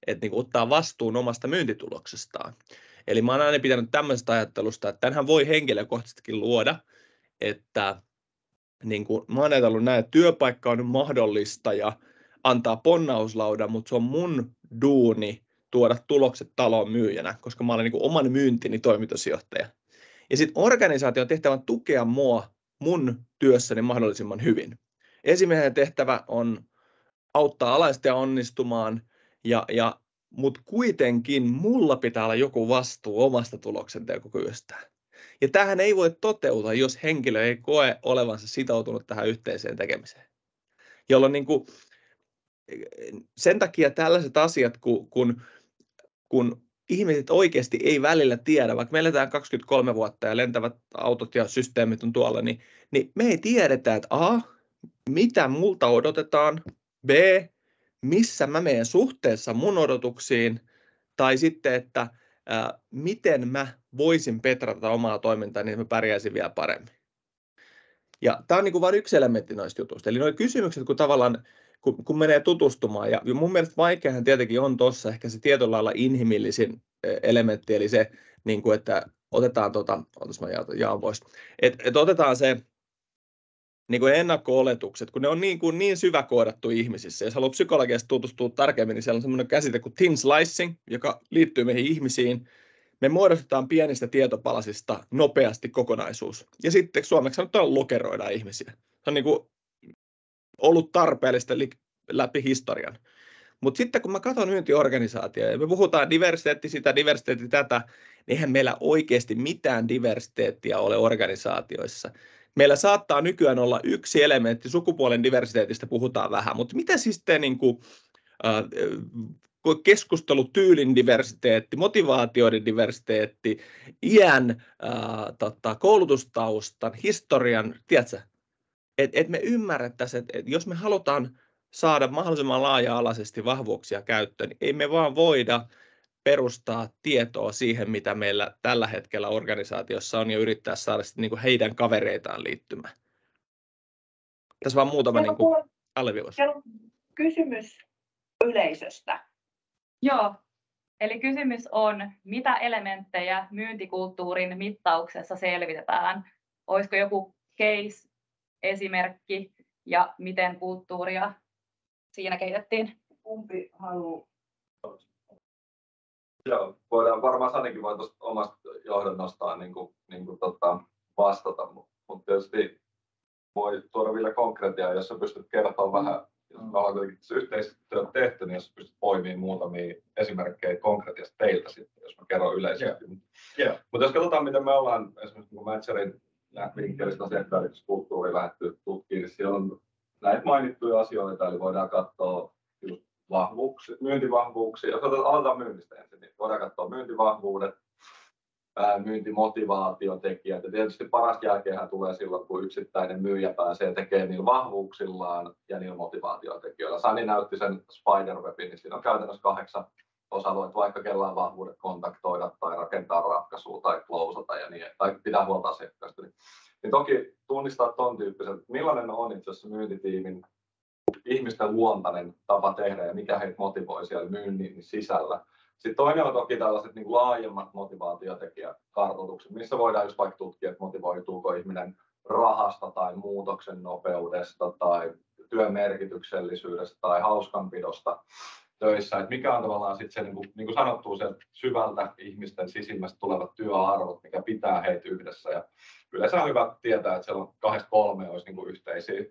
niin kuin ottaa vastuun omasta myyntituloksestaan. Eli mä oon aina pitänyt tämmöisestä ajattelusta, että tämänhän voi henkilökohtaisestikin luoda, että niin kuin mä oon ajatellut näin, että työpaikka on mahdollista ja antaa ponnauslaudan, mutta se on mun duuni tuoda tulokset taloon myyjänä, koska mä olen niin kuin oman myyntini toimitusjohtaja. Ja sitten organisaation tehtävä on tukea mua mun työssäni mahdollisimman hyvin. Esimiehen tehtävä on auttaa alaista onnistumaan, mutta kuitenkin mulla pitää olla joku vastuu omasta tuloksentekokyvystään. Ja tämähän ei voi toteutua, jos henkilö ei koe olevansa sitoutunut tähän yhteiseen tekemiseen. Jolloin niin kuin, sen takia tällaiset asiat, kun ihmiset oikeasti ei välillä tiedä, vaikka me eletään 23 vuotta ja lentävät autot ja systeemit on tuolla, niin me ei tiedetä, että A, mitä multa odotetaan, B, missä mä menen suhteessa mun odotuksiin, tai sitten, että miten mä voisin petrata omaa toimintaa, niin mä pärjäisin vielä paremmin. Ja tämä on niin kuin vain yksi elementti noista jutuista. Eli nuo kysymykset, kun tavallaan kun menee tutustumaan, ja mun mielestä vaikeahan tietenkin on tuossa ehkä se tietyllä lailla inhimillisin elementti, eli se, niin kuin, että otetaan, otas mä jaan pois, että otetaan se niin kuin ennakko-oletukset, kun ne on niin syväkoodattu ihmisissä. Jos haluaa psykologiasta tutustua tarkemmin, niin siellä on semmoinen käsite kuin thin slicing, joka liittyy meihin ihmisiin. Me muodostetaan pienistä tietopalasista nopeasti kokonaisuus. Ja sitten suomeksi sanotaan lokeroidaan ihmisiä. Se on niin kuin ollut tarpeellista läpi historian. Mutta sitten kun mä katson myyntiorganisaatioita ja me puhutaan diversiteetti sitä, diversiteetti tätä, niin eihän meillä oikeasti mitään diversiteettiä ole organisaatioissa. meillä saattaa nykyään olla yksi elementti, sukupuolen diversiteetistä puhutaan vähän, mutta mitä siis te niin kuin, keskustelutyylin diversiteetti, motivaatioiden diversiteetti, iän, koulutustaustan, historian, tiedätkö? Et me ymmärrettäisiin, että jos me halutaan saada mahdollisimman laaja-alaisesti vahvuuksia käyttöön, niin ei me vaan voida perustaa tietoa siihen, mitä meillä tällä hetkellä organisaatiossa on, ja yrittää saada sitten niin kuin heidän kavereitaan liittymään. Tässä vaan muutama niin kuin alleviivaus. Kysymys yleisöstä. Joo, eli kysymys on, mitä elementtejä myyntikulttuurin mittauksessa selvitetään? Olisiko joku case, esimerkki ja miten kulttuuria siinä kehitettiin? Kumpi haluaa? Joo, voidaan varmaan Sanikin voi tuosta omasta johdannostaan vastata, mutta tietysti voi tuoda vielä konkretiaa, jos sä pystyt kertomaan vähän, jos me ollaan kuitenkin yhteistyötä tehty, niin jos sä pystyt poimimaan muutamia esimerkkejä konkretiasta teiltä sitten, jos mä kerron yleisesti. Mutta jos katsotaan, miten me ollaan esimerkiksi niin Matcherin vinkkelistä asiakkaiden lähdetty tutkimaan, niin siellä on näitä mainittuja asioita, eli voidaan katsoa just myyntivahvuuksia. Jos aloitetaan myynnistä ensin, niin voidaan katsoa myyntivahvuudet, myyntimotivaatiotekijät. Ja tietysti parasta jälkeenhän tulee silloin, kun yksittäinen myyjä pääsee tekemään niillä vahvuuksillaan ja niillä motivaatiotekijöillä. Sani näytti sen Spiderwebin, niin siinä on käytännössä 8 osa-alueet, vaikka kellään vahvuudet kontaktoida tai rakentaa ratkaisua tai closata ja niin, tai pitää huolta asiakkaista. Niin toki tunnistaa ton tyyppisen, että millainen on itse asiassa myyntitiimin ihmisten luontainen tapa tehdä ja mikä heitä motivoi siellä myynnin sisällä. Sitten toinen on toki tällaiset niin laajemmat motivaatiotekijäkartoitukset, missä voidaan just vaikka tutkia, että motivoituuko ihminen rahasta tai muutoksen nopeudesta tai työn merkityksellisyydestä tai hauskanpidosta töissä. Että mikä on tavallaan sitten se, niin kuin sanottu, se syvältä ihmisten sisimmästä tulevat työarvot, mikä pitää heitä yhdessä. Ja yleensä on hyvä tietää, että siellä on 2-3 olisi niin kuin yhteisiä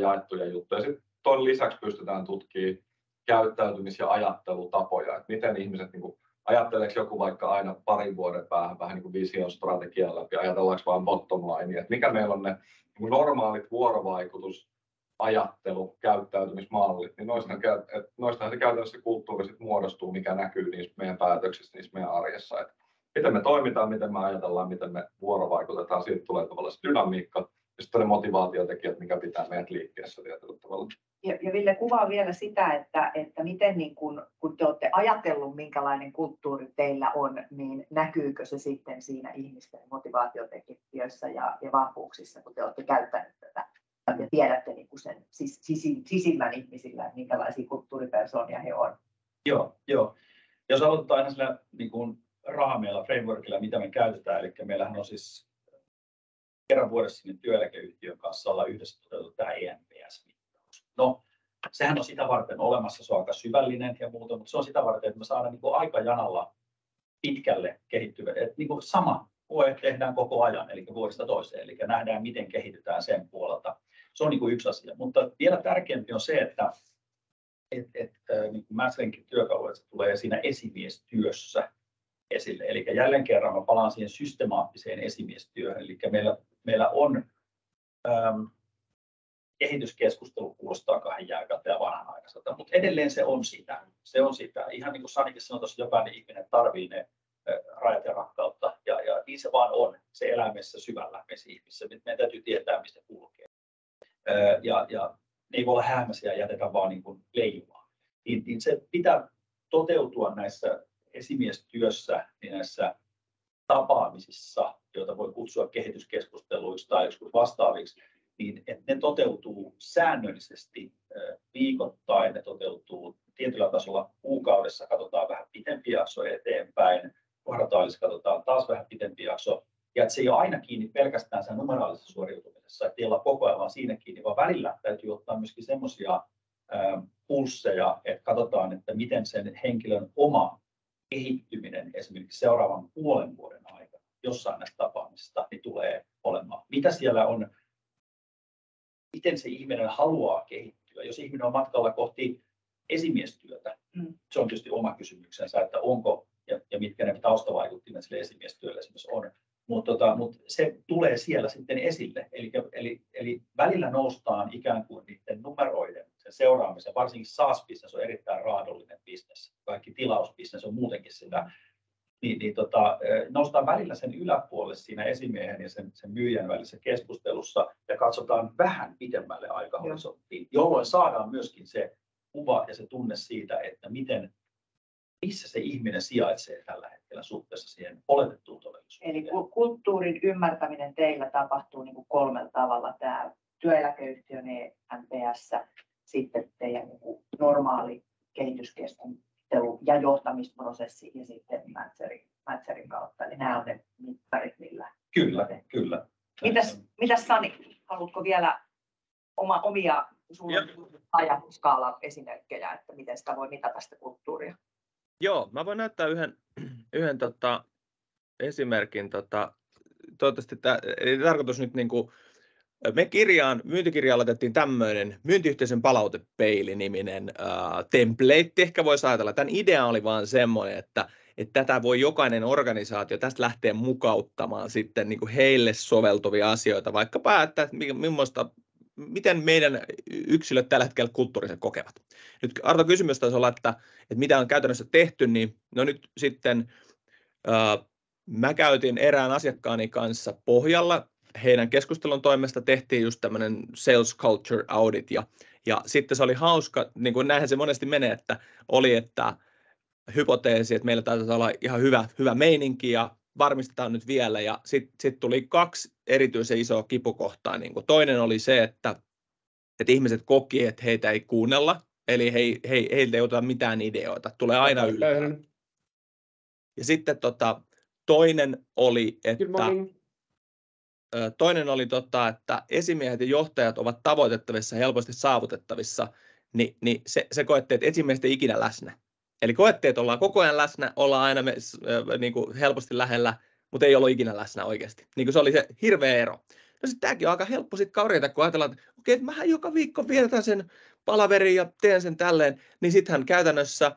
jaettuja juttuja. Sitten tuon lisäksi pystytään tutkimaan käyttäytymis- ja ajattelutapoja, että miten ihmiset, niin kuin, ajatteleeko joku vaikka aina parin vuoden päähän vähän niin kuin vision strategian läpi, ajatellaanko vain bottom line, että mikä meillä on ne niin normaalit vuorovaikutus, ajattelu, käyttäytymismallit, niin noistahan se käytännössä kulttuuri sit muodostuu, mikä näkyy niissä meidän päätöksissä, niissä meidän arjessa, että miten me toimitaan, miten me ajatellaan, miten me vuorovaikutetaan, siitä tulee tavallaan se dynamiikka, ja sitten ne motivaatiotekijät, mikä pitää meidät liikkeessä tietyllä tavalla. Ja Ville kuvaa vielä sitä, että miten niin kun te olette ajatellut, minkälainen kulttuuri teillä on, niin näkyykö se sitten siinä ihmisten motivaatiotekijöissä ja vahvuuksissa, kun te olette käyttäneet tätä ja tiedätte niin kuin sen sisimmän ihmisillä, että minkälaisia kulttuuripersoonia he on. Joo. Jos aloitetaan aina sillä niin kuin raameilla, frameworkilla, mitä me käytetään, eli meillähän on siis kerran vuodessa niin työeläkeyhtiön kanssa ollaan yhdessä toteutettu tämä ENPS-mittaus. No, sehän on sitä varten olemassa, se on aika syvällinen ja muuta, mutta se on sitä varten, että me saadaan niin kuin aikajanalla pitkälle kehittyvä, että niin kuin sama koe tehdään koko ajan, eli vuodesta toiseen, eli nähdään, miten kehitytään sen puolelta. Se on niin kuin yksi asia, mutta vielä tärkeämpi on se, että niin kuin Matcherinkin työkalu, että se tulee siinä esimiestyössä esille. Eli jälleen kerran mä palaan siihen systemaattiseen esimiestyöhön, eli meillä on kehityskeskustelu, kuulostaa kahden jääkältä ja vanhanaikaiselta, mutta edelleen se on sitä. Ihan niin kuin Sanikin sanoi tuossa, jokainen ihminen tarvitsee ne rajat ja rakkautta, ja niin se vaan on, se elää meissä syvällä meissä ihmisissä. Meidän täytyy tietää, mistä kulkee. Ja ne ei voi olla häämäisiä ja jätetä vaan niin kuin leijumaan. Niin se pitää toteutua näissä esimiestyössä, niin näissä tapaamisissa, joita voi kutsua kehityskeskusteluiksi tai joskus vastaaviksi, niin että ne toteutuu säännöllisesti viikoittain, ne toteutuu tietyllä tasolla kuukaudessa, katsotaan vähän pitempi jakso eteenpäin, kvartaalissa katsotaan taas vähän pitempi jakso, ja että se ei ole aina kiinni pelkästään sen numeraalisessa suoriutumisessa, että ei olla koko ajan vaan siinä kiinni, vaan välillä täytyy ottaa myöskin semmoisia pulsseja, että katsotaan, että miten sen henkilön oma kehittyminen esimerkiksi seuraavan puolen vuoden aikana jossain näistä tapaamisista niin tulee olemaan. Mitä siellä on, miten se ihminen haluaa kehittyä, jos ihminen on matkalla kohti esimiestyötä. Se on tietysti oma kysymyksensä, että onko ja mitkä ne taustavaikuttimet sille esimiestyölle esimerkiksi on. Mutta se tulee siellä sitten esille. Eli välillä noustaan ikään kuin niiden numeroiden, sen seuraamisen, varsinkin SaaS-bisnes on erittäin raadollinen bisnes. Kaikki tilausbisnes on muutenkin sitä. Noustaan välillä sen yläpuolelle siinä esimiehen ja sen myyjän välisessä keskustelussa ja katsotaan vähän pidemmälle aikahorisonttiin, jolloin saadaan myöskin se kuva ja se tunne siitä, että missä se ihminen sijaitsee tällä hetkellä suhteessa siihen oletettuun todellisuuteen. Eli kulttuurin ymmärtäminen teillä tapahtuu niin kuin 3 tavalla. Tämä työeläkeyhtiön NPS, sitten teidän niin kuin normaali kehityskeskustelu ja johtamisprosessi ja sitten Matcherin kautta. Eli nämä on ne mittarit, millä. Kyllä. Mitäs Sani, haluatko vielä omia ajatusskaala-esimerkkejä, että miten sitä voi mitata sitä kulttuuria? Joo, mä voin näyttää yhden esimerkin. Toivottavasti tämä ei tarkoitus nyt niinku, me myyntikirjaan laitettiin tämmöinen myyntiyhteisön palautepeili-niminen template, ehkä voisi ajatella. Tämän idea oli vaan semmoinen, että tätä voi jokainen organisaatio tästä lähteä mukauttamaan sitten niinku heille soveltuvia asioita, vaikkapa että miten meidän yksilöt tällä hetkellä kulttuurisen kokevat. Nyt Arto, kysymys taisi olla, että mitä on käytännössä tehty, niin no nyt sitten mä käytin erään asiakkaani kanssa pohjalla. Heidän keskustelun toimesta tehtiin just tämmöinen sales culture audit ja sitten se oli hauska, niin kuin näinhän se monesti menee, että hypoteesi, että meillä täytyy olla ihan hyvä meininki ja varmistetaan nyt vielä, ja sitten tuli 2 erityisen isoa kipukohtaa. Niin kuin toinen oli se, että ihmiset koki, että heitä ei kuunnella, eli heiltä ei ota mitään ideoita, tulee aina yllätys. Ja sitten toinen oli, että esimiehet ja johtajat ovat tavoitettavissa, helposti saavutettavissa, niin se koettiin, että esimiehet ei ikinä läsnä. Eli koettiin, että ollaan koko ajan läsnä, ollaan aina niin kuin helposti lähellä, mutta ei ollut ikinä läsnä oikeasti. Niin kuin se oli se hirveä ero. No sitten tämäkin on aika helppo sitten korjata, kun ajatellaan, että okei, että mähän joka viikko vietän sen palaverin ja teen sen tälleen, niin sitten hän käytännössä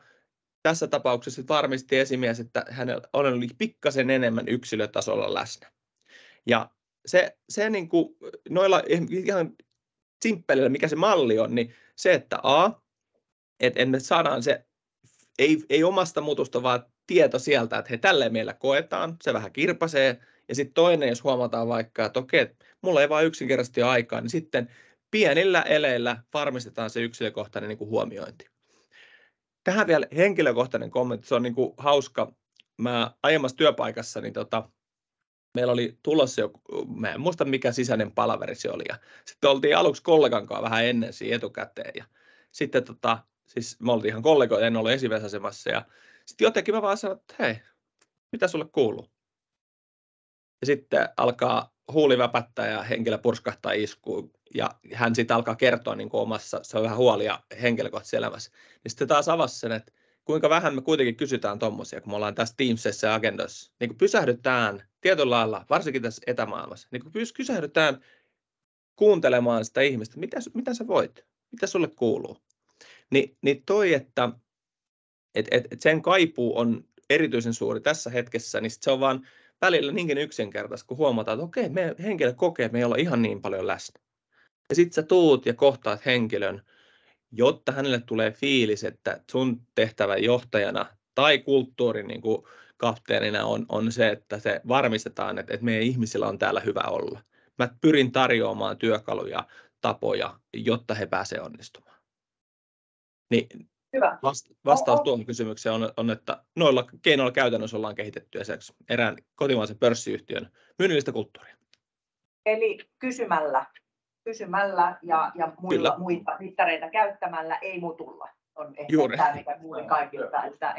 tässä tapauksessa varmisti esimies, että hänellä oli pikkasen enemmän yksilötasolla läsnä. Ja se niin kuin noilla ihan simppelillä, mikä se malli on, niin se, että että me saadaan se ei omasta mutusta, vaan tieto sieltä, että tälleen meillä koetaan, se vähän kirpasee. Ja sitten toinen, jos huomataan vaikka, että okei, mulla ei vaan yksinkertaisesti ole aikaa, niin sitten pienillä eleillä varmistetaan se yksilökohtainen niin kuin huomiointi. Tähän vielä henkilökohtainen kommentti, se on niin kuin hauska. Mä aiemmassa työpaikassa, niin meillä oli tulossa mä en muista mikä sisäinen palaveri se oli. Ja sitten oltiin aluksi kollegan kanssa vähän ennen siihen etukäteen. Ja sitten siis me oltiin ihan kollegoita, en ollut esimiesasemassa. Ja sitten jotenkin mä vaan sanoin, että hei, mitä sulle kuuluu? Ja sitten alkaa huuli väpättää ja henkilö purskahtaa iskuun. Ja hän sitten alkaa kertoa niin kuin omassa, se on vähän huolia henkilökohtaisessa elämässä. Niin sitten taas avasi sen, että kuinka vähän me kuitenkin kysytään tommosia, kun me ollaan tässä Teamsissa ja Agendoissa. Niin kuin pysähdytään tietyllä lailla, varsinkin tässä etämaailmassa, niin kuin pysähdytään kuuntelemaan sitä ihmistä, mitä sä voit, mitä sulle kuuluu. Niin toi, että sen kaipuu on erityisen suuri tässä hetkessä, niin se on vaan välillä niinkin yksinkertaista, kun huomataan, että okei, henkilö kokee, että me ei olla ihan niin paljon läsnä. Ja sitten sä tuut ja kohtaat henkilön, jotta hänelle tulee fiilis, että sun tehtävä johtajana tai kulttuurin niin kuin kapteenina on se, että se varmistetaan, että meidän ihmisillä on täällä hyvä olla. Mä pyrin tarjoamaan työkaluja, tapoja, jotta he pääsevät onnistumaan. Niin hyvä. Vastaus tuohon kysymykseen on, että noilla keinoilla käytännössä ollaan kehitetty esimerkiksi erään kotimaisen pörssiyhtiön myynnillistä kulttuuria. Eli kysymällä ja muita mittareita käyttämällä ei mutulla. On ehkä tämä, mikä kuulin kaikilta, että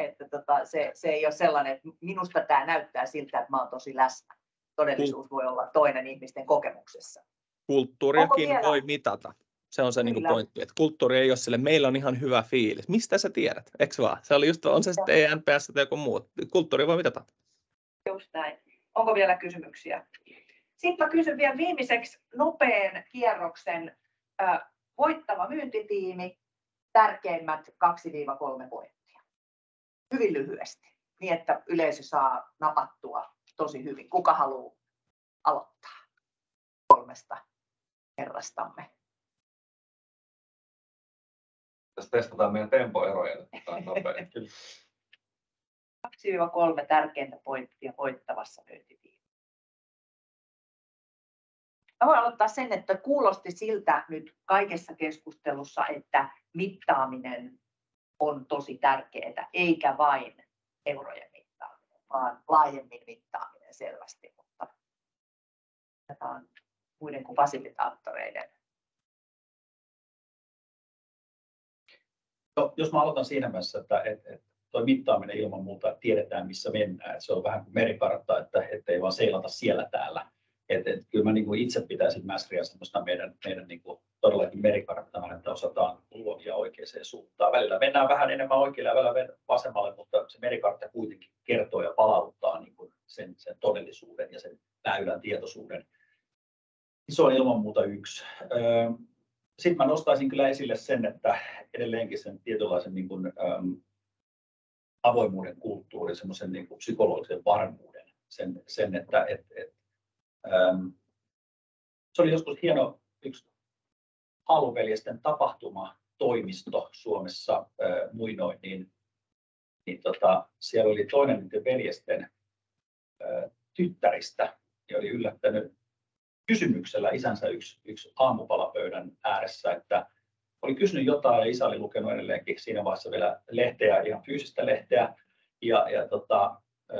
se ei ole sellainen, että minusta tämä näyttää siltä, että mä oon tosi läsnä. Todellisuus voi olla toinen ihmisten kokemuksessa. Kulttuuriakin voi mitata. Se on se niin kuin pointti, että kulttuuri ei ole sille, meillä on ihan hyvä fiilis. Mistä sä tiedät? Eikö vaan? Se oli just, on se sitten ENPS tai joku muu. Kulttuuri voi mitata. Just näin. Onko vielä kysymyksiä? Sitten kysyn vielä viimeiseksi nopean kierroksen voittava myyntitiimi, tärkeimmät 2-3 pointtia. Hyvin lyhyesti, niin että yleisö saa napattua tosi hyvin. Kuka haluaa aloittaa 3 herrastamme? Tässä testataan meidän tempoeroja nyt nopein. 2-3 tärkeintä pointtia voittavassa myyntitiimissä. Mä voin aloittaa sen, että kuulosti siltä nyt kaikessa keskustelussa, että mittaaminen on tosi tärkeää, eikä vain eurojen mittaaminen, vaan laajemmin mittaaminen selvästi. Mutta tämä on muiden kuin fasilitaattoreiden. No, jos mä aloitan siinä mielessä, että tuo mittaaminen ilman muuta tiedetään, missä mennään. Että se on vähän kuin merikartta, että ei vaan seilata siellä täällä. Kyllä mä niin kuin itse pitäisin mäsriä semmoista meidän niin kuin todellakin merikarttana, että osataan luovia oikeaan suuntaan. Välillä mennään vähän enemmän oikealle ja välillä vasemmalle, mutta se merikartta kuitenkin kertoo ja palauttaa niin kuin sen todellisuuden ja sen väylän tietoisuuden. Se on ilman muuta yksi. Sitten mä nostaisin kyllä esille sen, että edelleenkin sen tietynlaisen niin kuin, avoimuuden kulttuurin, semmoisen niin kuin psykologisen varmuuden. Sen että se oli joskus hieno yksi Haaluveljesten tapahtumatoimisto Suomessa muinoin, niin siellä oli toinen niiden veljesten tyttäristä ja oli yllättänyt kysymyksellä isänsä yksi aamupalapöydän ääressä, että oli kysynyt jotain ja isä oli lukenut edelleenkin siinä vaiheessa vielä lehteä, ihan fyysistä lehteä ja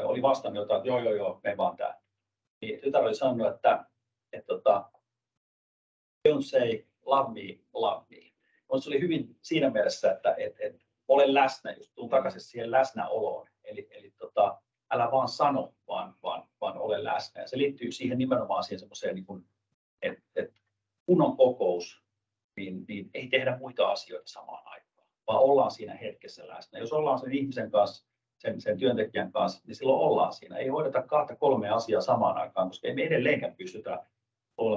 oli vastannut jotain, että joo, me vaan tää. Niin tytär oli sanonut, että don't say love me. Se oli hyvin siinä mielessä, että ole läsnä, just tuun takaisin siihen läsnäoloon. Eli älä vaan sano, vaan ole läsnä. Ja se liittyy siihen nimenomaan siihen semmoiseen, niin että kun on kokous, niin ei tehdä muita asioita samaan aikaan, vaan ollaan siinä hetkessä läsnä. Jos ollaan sen ihmisen kanssa, sen työntekijän kanssa, niin silloin ollaan siinä. Ei hoideta 2-3 asiaa samaan aikaan, koska ei me edelleenkään pystytä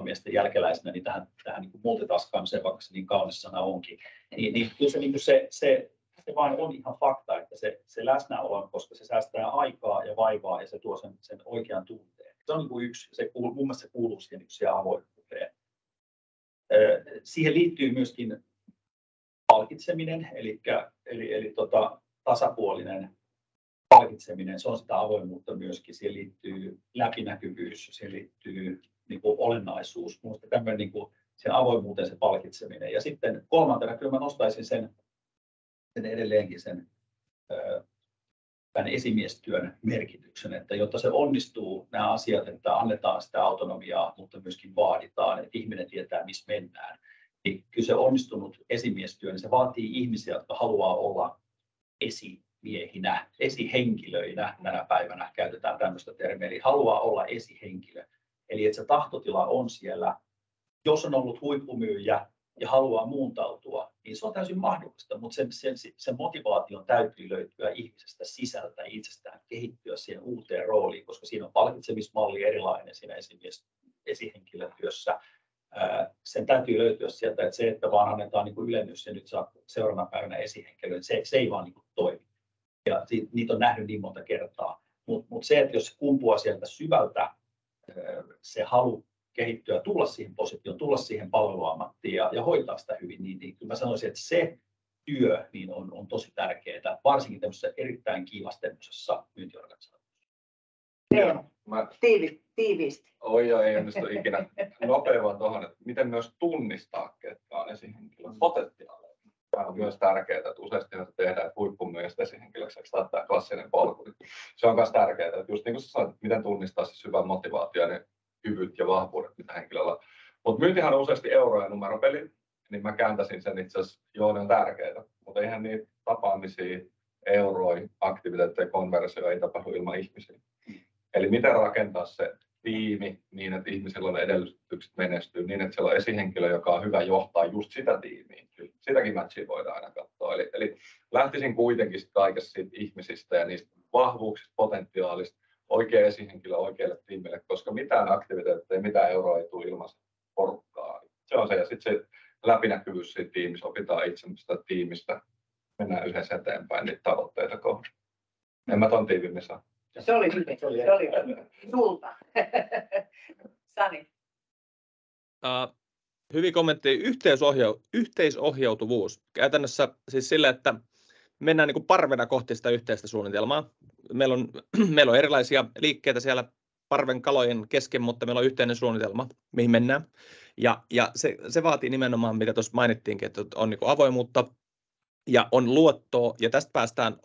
miesten jälkeläisenä niin tähän niin kuin multitaskaamiseen, vaikka se niin kaunis sana onkin. Niin kyllä se vain on ihan fakta, että se läsnäolo, koska se säästää aikaa ja vaivaa ja se tuo sen oikean tunteen. Se on niin kuin yksi, mun mielestä se kuuluu siihen yksi avoimuuteen. Siihen liittyy myöskin palkitseminen, eli tasapuolinen palkitseminen, se on sitä avoimuutta myöskin. Siihen liittyy läpinäkyvyys, siihen liittyy niin kuin olennaisuus, minusta tämmöinen niin kuin sen avoimuuteen se palkitseminen. Ja sitten kolmantena kyllä mä nostaisin sen edelleenkin tämän esimiestyön merkityksen, että jotta se onnistuu nämä asiat, että annetaan sitä autonomiaa, mutta myöskin vaaditaan, että ihminen tietää, missä mennään. Niin kyllä se onnistunut esimiestyö, niin se vaatii ihmisiä, jotka haluaa olla esimiehinä, esihenkilöinä. Tänä päivänä käytetään tämmöistä termiä, eli haluaa olla esihenkilö. Eli että se tahtotila on siellä. Jos on ollut huippumyyjä ja haluaa muuntautua, niin se on täysin mahdollista, mutta sen motivaation täytyy löytyä ihmisestä sisältä itsestään, kehittyä siihen uuteen rooliin, koska siinä on palkitsemismalli erilainen siinä esihenkilötyössä. Sen täytyy löytyä sieltä, että se, että vaan annetaan niin kuin ylennys ja nyt saa seuraavana päivänä esihenkilö, se ei vaan niin kuin toimi. Ja niitä on nähnyt niin monta kertaa. Mutta se, että jos se kumpuaa sieltä syvältä, se halu kehittyä, tulla siihen positioon, tulla siihen palveluammattiin ja hoitaa sitä hyvin, niin kyllä mä sanoisin, että se työ niin on tosi tärkeää, varsinkin tämmöisessä erittäin kiivastemmoisessa myyntiorganisaatiossa. Tiiviisti. Ei onnistu ikinä. Nopea vaan tuohon, että miten myös tunnistaa, ketkä on esihenkilön potentiaalia. Tämä on myös tärkeää, että useasti se tehdään, että huippumyyjästä esihenkilöksi tämä klassinen polku. Se on myös tärkeää, että just niin kuin sä sanoit, että miten tunnistaa se syvä motivaatio ja ne kyvyt ja vahvuudet, mitä henkilöllä on. Mutta myyntihän on useasti euro- ja numeropeli, niin mä kääntäisin sen itse asiassa, joo, ne on tärkeitä, mutta eihän niitä tapaamisia, euroja, aktiviteetteja, konversioita ei tapahdu ilman ihmisiä. Eli miten rakentaa se tiimi niin, että ihmisillä on edellytykset menestyä, niin että siellä on esihenkilö, joka on hyvä johtaa just sitä tiimiä. Sitäkin matchia voidaan aina katsoa. Eli lähtisin kuitenkin kaikesta siitä ihmisistä ja niistä vahvuuksista, potentiaalista, oikea esihenkilö oikealle tiimille, koska mitään aktiviteetteja, mitään euroa ei tule ilman porukkaa. Se on se, ja sitten se läpinäkyvyys siitä tiimissä, opitaan itsemistä tiimistä, mennään yhdessä eteenpäin niitä tavoitteita kohden. En mä ton tiivimmin saa. Se oli sulta. Sani? Hyvin kommentti. Yhteisohjautuvuus. Käytännössä siis sillä, että mennään niin kuin parvena kohti sitä yhteistä suunnitelmaa. Meillä on erilaisia liikkeitä siellä parven kalojen kesken, mutta meillä on yhteinen suunnitelma, mihin mennään. Ja se vaatii nimenomaan, mitä tuossa mainittiinkin, että on niin kuin avoimuutta ja on luottoa. Ja tästä päästään,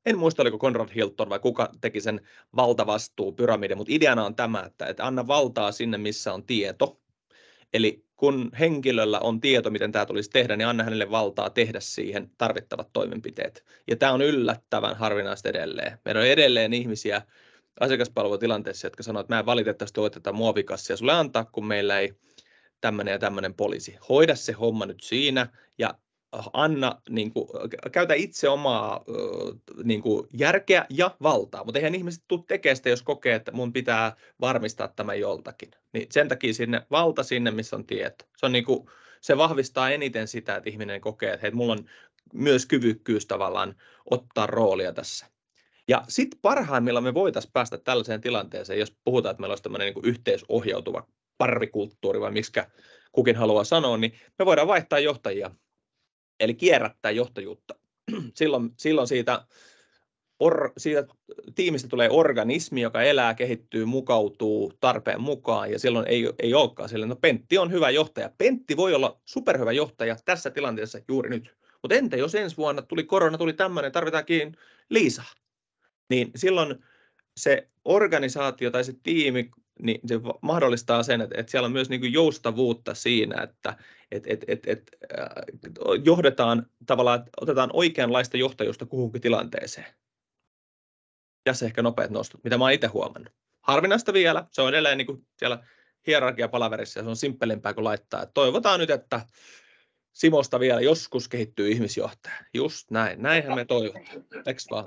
en muista oliko Conrad Hilton vai kuka teki sen valtavastuupyramidin, mutta ideana on tämä, että anna valtaa sinne, missä on tieto. Eli kun henkilöllä on tieto, miten tämä tulisi tehdä, niin anna hänelle valtaa tehdä siihen tarvittavat toimenpiteet. Ja tämä on yllättävän harvinaista edelleen. Meillä on edelleen ihmisiä asiakaspalvelutilanteessa, jotka sanoo, että mä en valitettavasti voi tätä muovikassia sulle antaa, kun meillä ei tämmöinen ja tämmöinen poliisi. Hoida se homma nyt siinä ja anna, niin kuin, käytä itse omaa niin kuin, järkeä ja valtaa, mutta eihän ihmiset tule tekemään sitä, jos kokee, että mun pitää varmistaa tämä joltakin. Niin sen takia valta sinne, missä on tieto. Se, on niin kuin, se vahvistaa eniten sitä, että ihminen kokee, että hei, mulla on myös kyvykkyys tavallaan ottaa roolia tässä. Ja sitten parhaimmillaan me voitaisiin päästä tällaiseen tilanteeseen, jos puhutaan, että meillä olisi tämmöinen niin kuin yhteisohjautuva parvikulttuuri, vai miksikä kukin haluaa sanoa, niin me voidaan vaihtaa johtajia. Eli kierrättää johtajuutta. Silloin siitä tiimistä tulee organismi, joka elää, kehittyy, mukautuu tarpeen mukaan, ja silloin ei olekaan sille. No Pentti on hyvä johtaja. Pentti voi olla superhyvä johtaja tässä tilanteessa juuri nyt. Mutta entä jos ensi vuonna tuli korona, tuli tämmöinen, tarvitaankin Liisa? Niin silloin se organisaatio tai se tiimi, niin se mahdollistaa sen, että siellä on myös niin kuin joustavuutta siinä, että johdetaan tavallaan, että otetaan oikeanlaista johtajuutta kuhunkin tilanteeseen. Tässä ehkä nopeat nostot, mitä mä oon itse huomannut. Harvinaista vielä, se on edelleen niin kuin siellä hierarkiapalaverissa ja se on simppelimpää kuin laittaa. Että toivotaan nyt, että Simosta vielä joskus kehittyy ihmisjohtaja. Just näin, näinhän me toivotaan. Eikö vaan?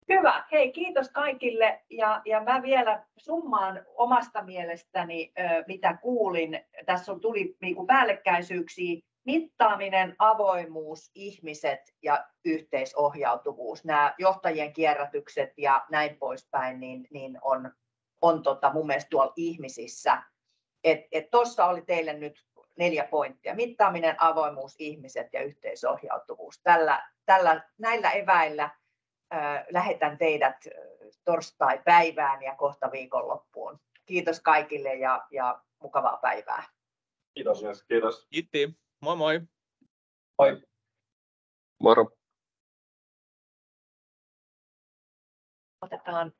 Hyvä. Hei, kiitos kaikille. Ja mä vielä summaan omasta mielestäni, mitä kuulin. Tässä tuli niinku päällekkäisyyksiä. Mittaaminen, avoimuus, ihmiset ja yhteisohjautuvuus. Nämä johtajien kierrätykset ja näin poispäin niin on mun mielestä tuolla ihmisissä. Tuossa oli teille nyt 4 pointtia. Mittaaminen, avoimuus, ihmiset ja yhteisohjautuvuus. Näillä eväillä lähetän teidät torstai-päivään ja kohta viikonloppuun. Kiitos kaikille ja mukavaa päivää. Kiitos. Kiitos. Kiitti. Moi moi. Moi. Moro. Otetaan